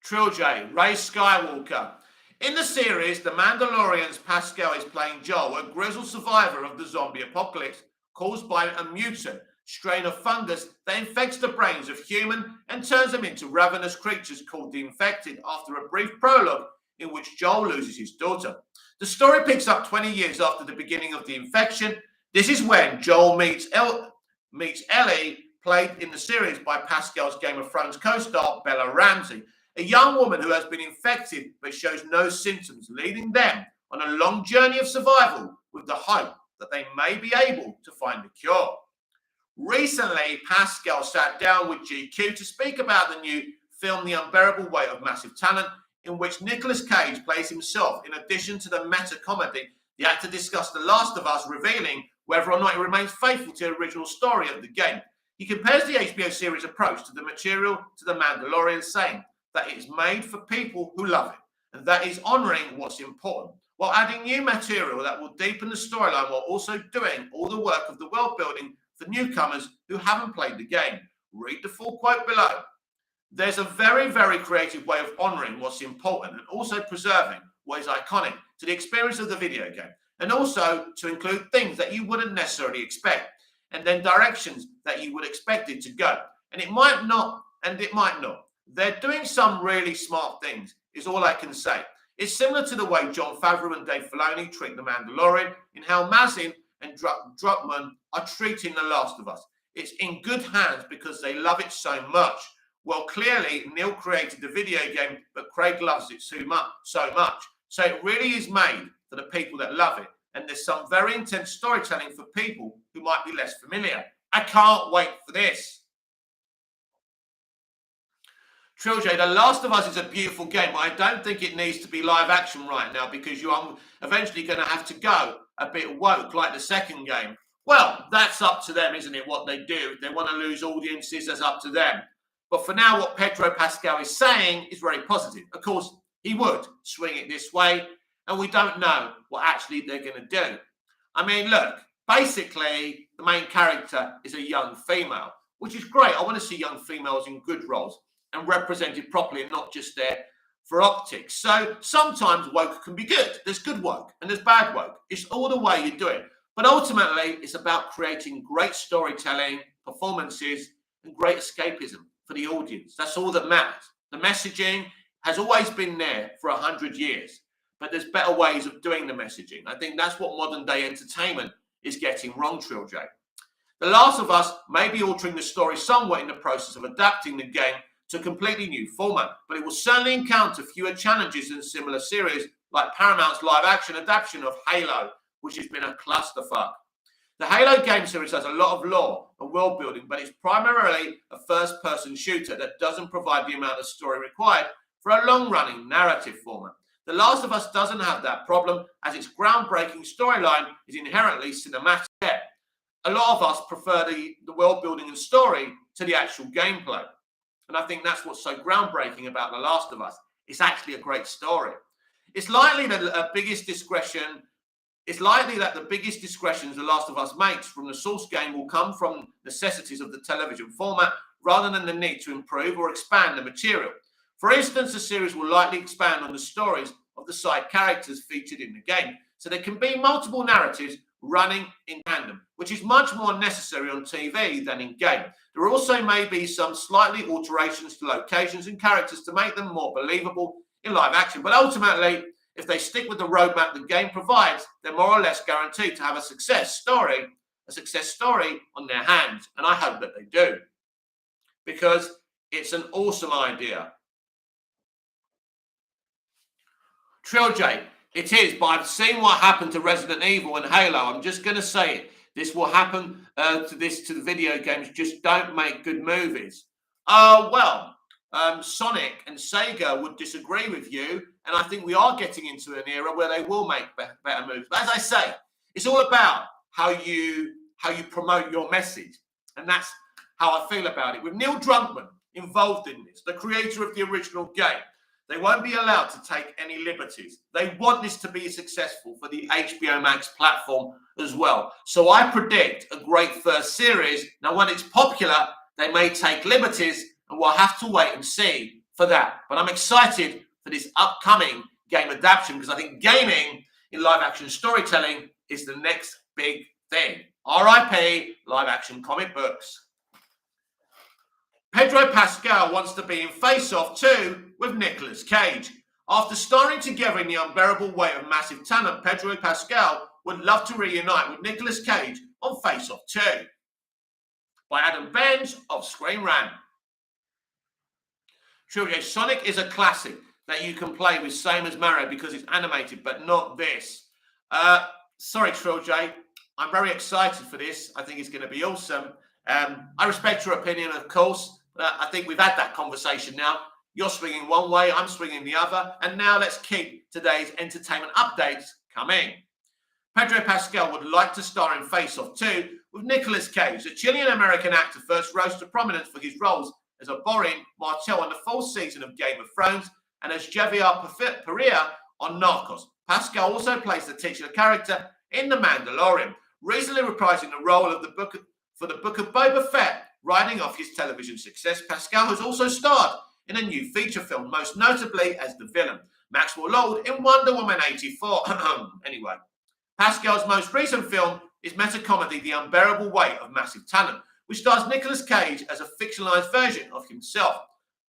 Trilogy, Rey Skywalker. In the series, The Mandalorian's Pascal is playing Joel, a grizzled survivor of the zombie apocalypse caused by a mutant strain of fungus that infects the brains of humans and turns them into ravenous creatures called the Infected after a brief prologue in which Joel loses his daughter. The story picks up 20 years after the beginning of the infection. This is when Joel meets Ellie, played in the series by Pascal's Game of Thrones co-star Bella Ramsey, a young woman who has been infected but shows no symptoms, leading them on a long journey of survival with the hope that they may be able to find a cure. Recently, Pascal sat down with GQ to speak about the new film The Unbearable Weight of Massive Talent, in which Nicolas Cage plays himself. In addition to the meta-comedy, the actor discussed The Last of Us, revealing whether or not it remains faithful to the original story of the game. He compares the HBO series approach to the material to The Mandalorian, saying that it is made for people who love it, and that is honouring what's important, while adding new material that will deepen the storyline while also doing all the work of the world building for newcomers who haven't played the game. Read the full quote below. There's a very, very creative way of honouring what's important and also preserving what is iconic to the experience of the video game, and also to include things that you wouldn't necessarily expect, and then directions that you would expect it to go. And it might not, and it might not. They're doing some really smart things, is all I can say. It's similar to the way Jon Favreau and Dave Filoni treat The Mandalorian, in how Mazin and Druckmann are treating The Last of Us. It's in good hands because they love it so much. Well, clearly, Neil created the video game, but Craig loves it so much. So it really is made for the people that love it. And there's some very intense storytelling for people who might be less familiar. I can't wait for this. Trilogy, The Last of Us is a beautiful game, but I don't think it needs to be live action right now because you are eventually going to have to go a bit woke like the second game. Well, that's up to them, isn't it, what they do? If they want to lose audiences, that's up to them. But for now, what Pedro Pascal is saying is very positive. Of course, he would swing it this way, and we don't know what actually they're going to do. I mean, look, basically, the main character is a young female, which is great. I want to see young females in good roles and represented properly and not just there for optics. So sometimes woke can be good. There's good woke and there's bad woke. It's all the way you do it. But ultimately, it's about creating great storytelling, performances, and great escapism for the audience. That's all that matters. The messaging has always been there for 100 years, but there's better ways of doing the messaging. I think that's what modern day entertainment is getting wrong, Trilogy. The Last of Us may be altering the story somewhat in the process of adapting the game to a completely new format, but it will certainly encounter fewer challenges than similar series like Paramount's live-action adaptation of Halo, which has been a clusterfuck. The Halo game series has a lot of lore and world building, but it's primarily a first-person shooter that doesn't provide the amount of story required for a long-running narrative format. The Last of Us doesn't have that problem, as its groundbreaking storyline is inherently cinematic. A lot of us prefer the world building and story to the actual gameplay. And I think that's what's so groundbreaking about The Last of Us. It's actually a great story. It's likely that the biggest discretions The Last of Us makes from the source game will come from necessities of the television format rather than the need to improve or expand the material. For instance, the series will likely expand on the stories of the side characters featured in the game, so there can be multiple narratives running in tandem, which is much more necessary on TV than in game. There also may be some slightly alterations to locations and characters to make them more believable in live action, but ultimately, if they stick with the roadmap the game provides, they're more or less guaranteed to have a success story on their hands, and I hope that they do, because it's an awesome idea. Trilogy, it is, but I've seen what happened to Resident Evil and Halo. I'm just going to say it. This will happen to the video games. Just don't make good movies. Sonic and Sega would disagree with you, and I think we are getting into an era where they will make better movies. But as I say, it's all about how you promote your message, and that's how I feel about it. With Neil Druckmann involved in this, the creator of the original game, they won't be allowed to take any liberties. They want this to be successful for the HBO Max platform as well. So I predict a great first series. Now, when it's popular, they may take liberties, and we'll have to wait and see for that. But I'm excited for this upcoming game adaptation because I think gaming in live action storytelling is the next big thing. RIP live action comic books. Pedro Pascal wants to be in Face Off 2 with Nicolas Cage. After starring together in The Unbearable Weight of Massive Talent, Pedro Pascal would love to reunite with Nicolas Cage on Face Off 2. By Adam Benz of Screen Rant. Trilogy Sonic is a classic that you can play with, same as Mario, because it's animated, but not this. Sorry, Trilogy. I'm very excited for this. I think it's going to be awesome. I respect your opinion, of course. I think we've had that conversation now. You're swinging one way, I'm swinging the other. And now let's keep today's entertainment updates coming. Pedro Pascal would like to star in Face Off 2 with Nicolas Cage. The Chilean-American actor first rose to prominence for his roles as a Borin Martel on the fourth season of Game of Thrones and as Javier Perea on Narcos. Pascal also plays the titular character in The Mandalorian, recently reprising the role of the Book of Boba Fett. Riding off his television success, Pascal has also starred in a new feature film, most notably as the villain, Maxwell Lord, in Wonder Woman 84. Anyway, Pascal's most recent film is meta-comedy The Unbearable Weight of Massive Talent, which stars Nicolas Cage as a fictionalized version of himself.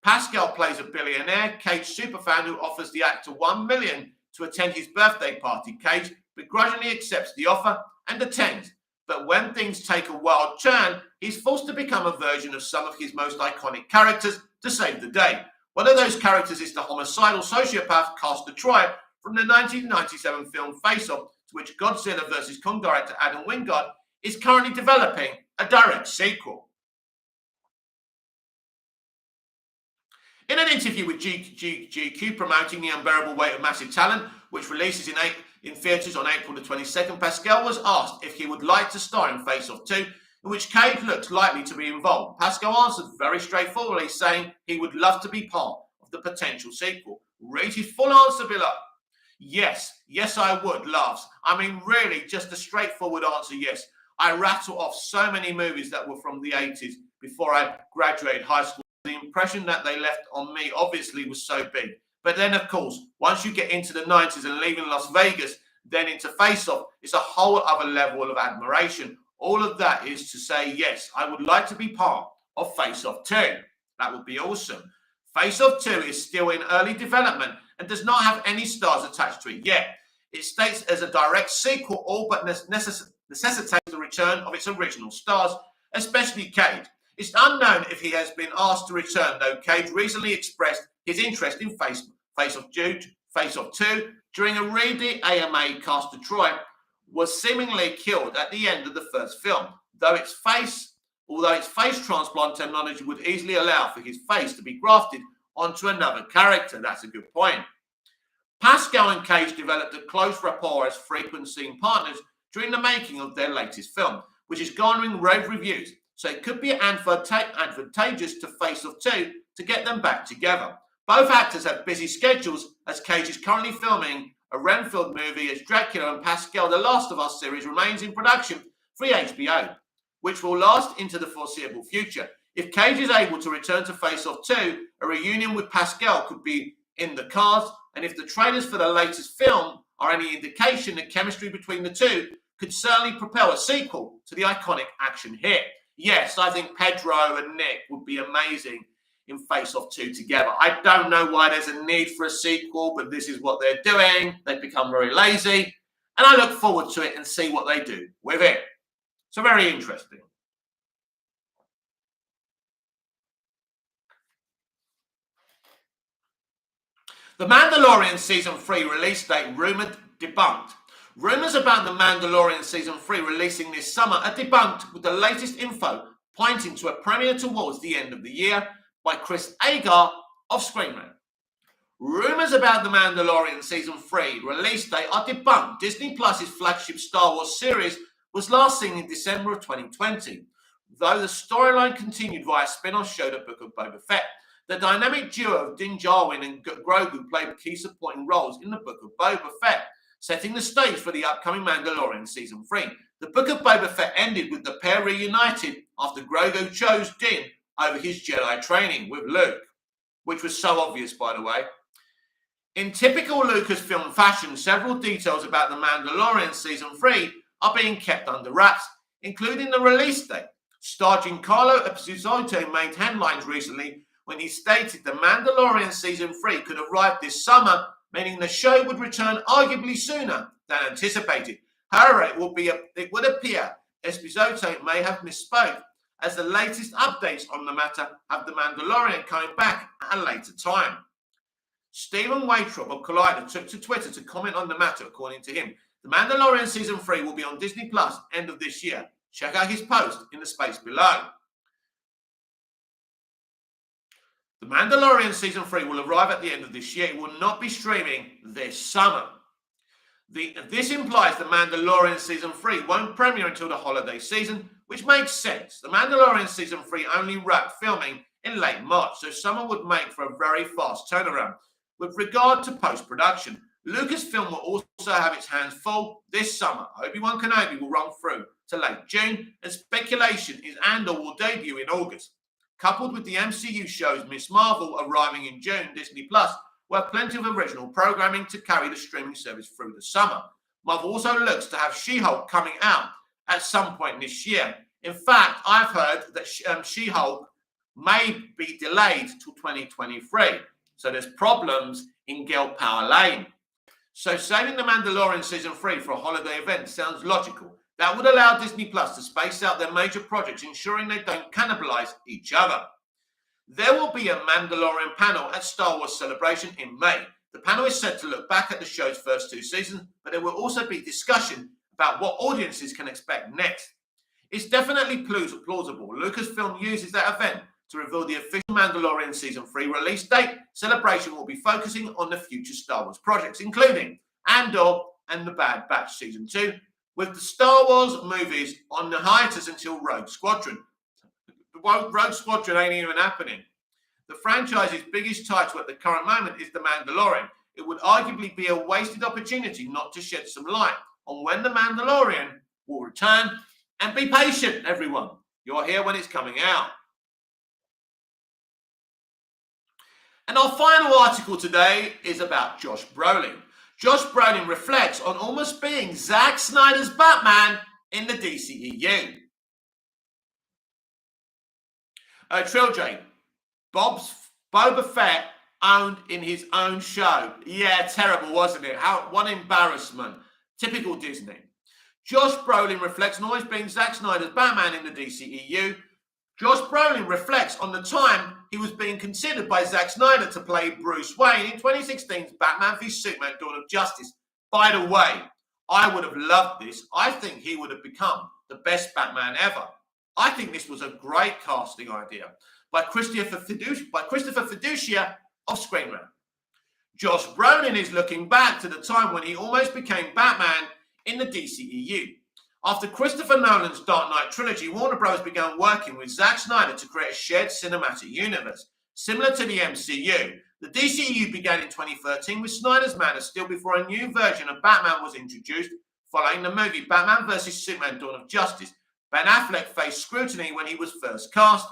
Pascal plays a billionaire Cage superfan who offers the actor $1 million to attend his birthday party. Cage begrudgingly accepts the offer and attends. But when things take a wild turn, he's forced to become a version of some of his most iconic characters to save the day. One of those characters is the homicidal sociopath Castor Troy from the 1997 film Face Off, to which Godzilla vs. Kong director Adam Wingard is currently developing a direct sequel. In an interview with GQ promoting The Unbearable Weight of Massive Talent, which releases in theatres on April the 22nd, Pascal was asked if he would like to star in Face Off 2, in which Cage looks likely to be involved. Pascal answered very straightforwardly, saying he would love to be part of the potential sequel. Read his full answer below. Yes, I would, laughs. I mean, really, just a straightforward answer, yes. I rattle off so many movies that were from the 80s before I graduated high school. The impression that they left on me obviously was so big. But then, of course, once you get into the 90s and leaving Las Vegas, then into Face Off, it's a whole other level of admiration. All of that is to say, yes, I would like to be part of Face Off 2. That would be awesome. Face Off 2 is still in early development and does not have any stars attached to it yet. It states as a direct sequel, all but necessitates the return of its original stars, especially Cage. It's unknown if he has been asked to return, though Cage recently expressed his interest in Face Off 2 during a reedy AMA. Castor Troy was seemingly killed at the end of the first film, although its face transplant technology would easily allow for his face to be grafted onto another character. That's a good point. Pascal and Cage developed a close rapport as frequent scene partners during the making of their latest film, which is garnering rave reviews. So it could be advantageous to Face Off 2 to get them back together. Both actors have busy schedules, as Cage is currently filming a Renfield movie as Dracula, and Pascal, The Last of Us series, remains in production for HBO, which will last into the foreseeable future. If Cage is able to return to Face Off 2, a reunion with Pascal could be in the cards, and if the trailers for the latest film are any indication, the chemistry between the two could certainly propel a sequel to the iconic action hit. Yes, I think Pedro and Nick would be amazing in Face Off 2 together. I don't know why there's a need for a sequel, but this is what they're doing. They've become very lazy, and I look forward to it and see what they do with it. So very interesting. The Mandalorian Season 3 release date rumoured debunked. Rumours about The Mandalorian Season 3 releasing this summer are debunked, with the latest info pointing to a premiere towards the end of the year by Chris Agar of Screen Rant. Rumours about The Mandalorian Season 3 release date are debunked. Disney Plus's flagship Star Wars series was last seen in December of 2020. though the storyline continued via a spin-off show, The Book of Boba Fett. The dynamic duo of Din Djarin and Grogu played key supporting roles in The Book of Boba Fett, setting the stage for the upcoming Mandalorian Season 3. The Book of Boba Fett ended with the pair reunited after Grogu chose Din over his Jedi training with Luke, which was so obvious, by the way. In typical Lucasfilm fashion, several details about The Mandalorian Season 3 are being kept under wraps, including the release date. Star Giancarlo Esposito made headlines recently when he stated The Mandalorian Season 3 could arrive this summer, meaning the show would return arguably sooner than anticipated. However, it would appear Esposito may have misspoke, as the latest updates on the matter have The Mandalorian coming back at a later time. Stephen Waitrop of Collider took to Twitter to comment on the matter. According to him, The Mandalorian Season 3 will be on Disney Plus end of this year. Check out his post in the space below. The Mandalorian Season 3 will arrive at the end of this year. It will not be streaming this summer. This implies The Mandalorian Season 3 won't premiere until the holiday season, which makes sense. The Mandalorian Season 3 only wrapped filming in late March, so summer would make for a very fast turnaround. With regard to post-production, Lucasfilm will also have its hands full this summer. Obi-Wan Kenobi will run through to late June, and speculation is Andor will debut in August. Coupled with the MCU shows Ms. Marvel arriving in June, Disney Plus will have plenty of original programming to carry the streaming service through the summer. Marvel also looks to have She-Hulk coming out at some point this year. In fact, I've heard that She-Hulk may be delayed till 2023. So there's problems in Girl Power Lane. So saving The Mandalorian Season 3 for a holiday event sounds logical. That would allow Disney Plus to space out their major projects, ensuring they don't cannibalize each other. There will be a Mandalorian panel at Star Wars Celebration in May. The panel is set to look back at the show's first 2 seasons, but there will also be discussion about what audiences can expect next. It's definitely plausible Lucasfilm uses that event to reveal the official Mandalorian Season 3 release date. Celebration will be focusing on the future Star Wars projects, including Andor and The Bad Batch Season 2, with the Star Wars movies on the hiatus until Rogue Squadron. Rogue Squadron ain't even happening. The franchise's biggest title at the current moment is The Mandalorian. It would arguably be a wasted opportunity not to shed some light on when The Mandalorian will return. And be patient, everyone. You're here when it's coming out. And our final article today is about Josh Brolin. Josh Brolin reflects on almost being Zack Snyder's Batman in the DCEU. Trilogy. Boba Fett owned in his own show. Yeah, terrible, wasn't it? One embarrassment. Typical Disney. Josh Brolin reflects on always being Zack Snyder's Batman in the DCEU. Josh Brolin reflects on the time he was being considered by Zack Snyder to play Bruce Wayne in 2016's Batman v Superman Dawn of Justice. By the way, I would have loved this. I think he would have become the best Batman ever. I think this was a great casting idea by Christopher Fiducia of Screen Rant. Josh Brolin is looking back to the time when he almost became Batman in the DCEU. After Christopher Nolan's Dark Knight trilogy, Warner Bros. Began working with Zack Snyder to create a shared cinematic universe. Similar to the MCU, the DCEU began in 2013 with Snyder's Man of Steel before a new version of Batman was introduced. Following the movie Batman v Superman Dawn of Justice, Ben Affleck faced scrutiny when he was first cast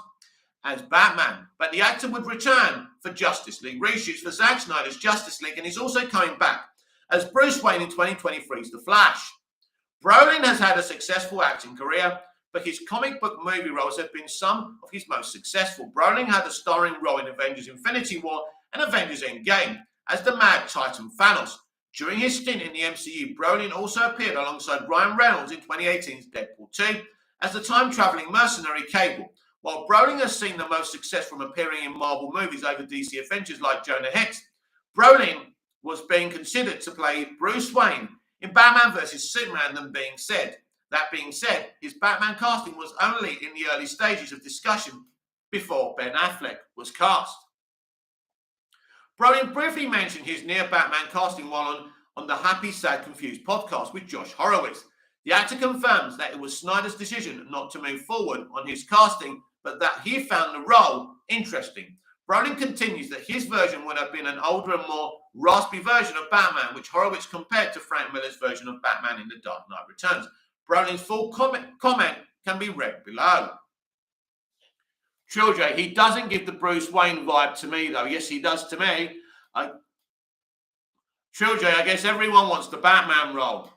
as Batman, but the actor would return for Justice League reshoots for Zack Snyder's Justice League, and he's also coming back as Bruce Wayne in 2023's The Flash. Brolin has had a successful acting career, but his comic book movie roles have been some of his most successful. Brolin had a starring role in Avengers Infinity War and Avengers Endgame as the Mad Titan Thanos. During his stint in the MCU, Brolin also appeared alongside Ryan Reynolds in 2018's Deadpool 2 as the time-traveling mercenary Cable. While Brolin has seen the most success from appearing in Marvel movies over DC Avengers like Jonah Hex, Brolin was being considered to play Bruce Wayne in Batman vs Superman. That being said, his Batman casting was only in the early stages of discussion before Ben Affleck was cast. Brolin briefly mentioned his near Batman casting while on the Happy, Sad, Confused podcast with Josh Horowitz. The actor confirms that it was Snyder's decision not to move forward on his casting, but that he found the role interesting. Brolin continues that his version would have been an older and more raspy version of Batman, which Horowitz compared to Frank Miller's version of Batman in The Dark Knight Returns. Brolin's full comment can be read below. Trill J, he doesn't give the Bruce Wayne vibe to me, though. Yes, he does to me. Trill J, I guess everyone wants the Batman role.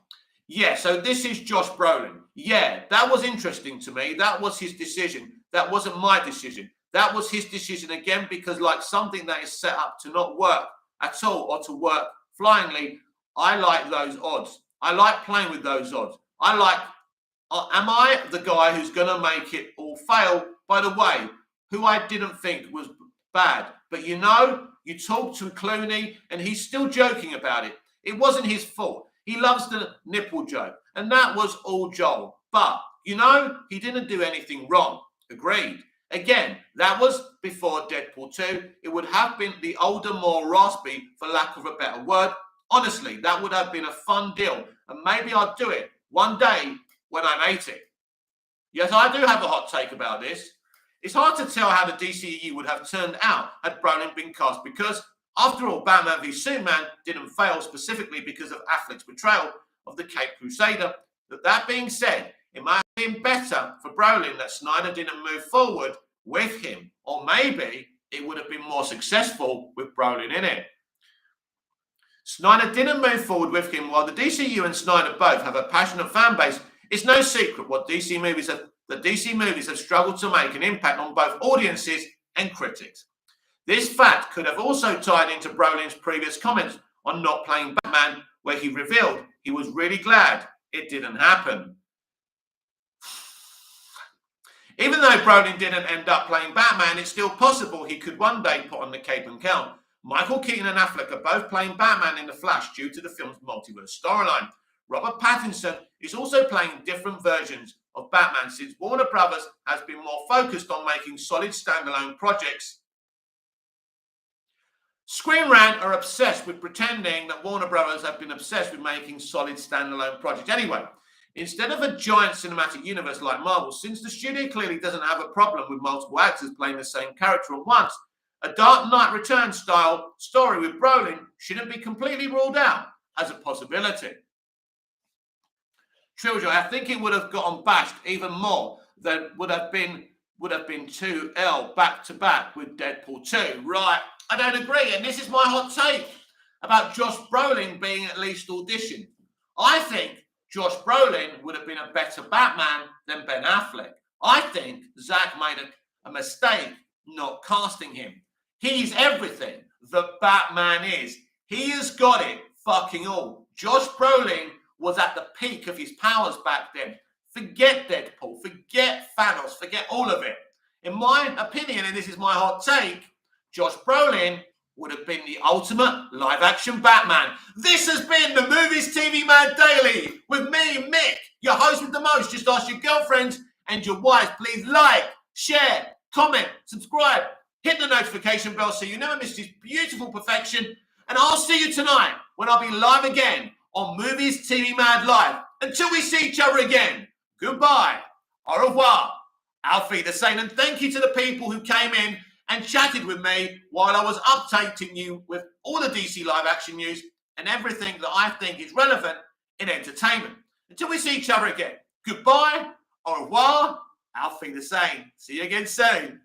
Yeah, so this is Josh Brolin. Yeah, that was interesting to me. That was his decision. That wasn't my decision. That was his decision again, because like something that is set up to not work at all or to work flyingly, I like those odds. I like playing with those odds. I like, am I the guy who's going to make it all fail? By the way, who I didn't think was bad. But you know, you talk to Clooney and he's still joking about it. It wasn't his fault. He loves the nipple joke. And that was all Joel. But, you know, he didn't do anything wrong. Agreed. Again, that was before Deadpool 2. It would have been the older, more raspy, for lack of a better word. Honestly, that would have been a fun deal. And maybe I'll do it one day when I'm 80. Yes, I do have a hot take about this. It's hard to tell how the DCEU would have turned out had Brolin been cast because, after all, Batman v Superman didn't fail specifically because of Affleck's portrayal of the Caped Crusader. But that being said, it might have been better for Brolin that Snyder didn't move forward with him. Or maybe it would have been more successful with Brolin in it. Snyder didn't move forward with him. While the DCU and Snyder both have a passionate fan base, it's no secret what DC movies have struggled to make an impact on both audiences and critics. This fact could have also tied into Brolin's previous comments on not playing Batman, where he revealed he was really glad it didn't happen. Even though Brolin didn't end up playing Batman, it's still possible he could one day put on the cape and cowl. Michael Keaton and Affleck are both playing Batman in The Flash due to the film's multiverse storyline. Robert Pattinson is also playing different versions of Batman since Warner Brothers has been more focused on making solid standalone projects. Screen Rant are obsessed with pretending that Warner Brothers have been obsessed with making solid standalone projects. Anyway, instead of a giant cinematic universe like Marvel, since the studio clearly doesn't have a problem with multiple actors playing the same character at once, a Dark Knight Returns style story with Brolin shouldn't be completely ruled out as a possibility. Trilogy, I think it would have gotten bashed even more than would have been 2L back to back with Deadpool 2. Right, I don't agree, and this is my hot take about Josh Brolin being at least auditioned. I think Josh Brolin would have been a better Batman than Ben Affleck. I think Zack made a mistake not casting him. He's everything that Batman is. He has got it fucking all. Josh Brolin was at the peak of his powers back then. Forget Deadpool, forget Thanos, forget all of it. In my opinion, and this is my hot take, Josh Brolin would have been the ultimate live-action Batman. This has been the Movies TV Man Daily with me, Mick, your host with the most. Just ask your girlfriends and your wives, please like, share, comment, subscribe, hit the notification bell so you never miss this beautiful perfection. And I'll see you tonight when I'll be live again on Movies TV Mad Live. Until we see each other again, goodbye, au revoir, auf Wiedersehen, and thank you to the people who came in and chatted with me while I was updating you with all the DC live action news and everything that I think is relevant in entertainment. Until we see each other again, goodbye, au revoir, auf Wiedersehen. See you again soon.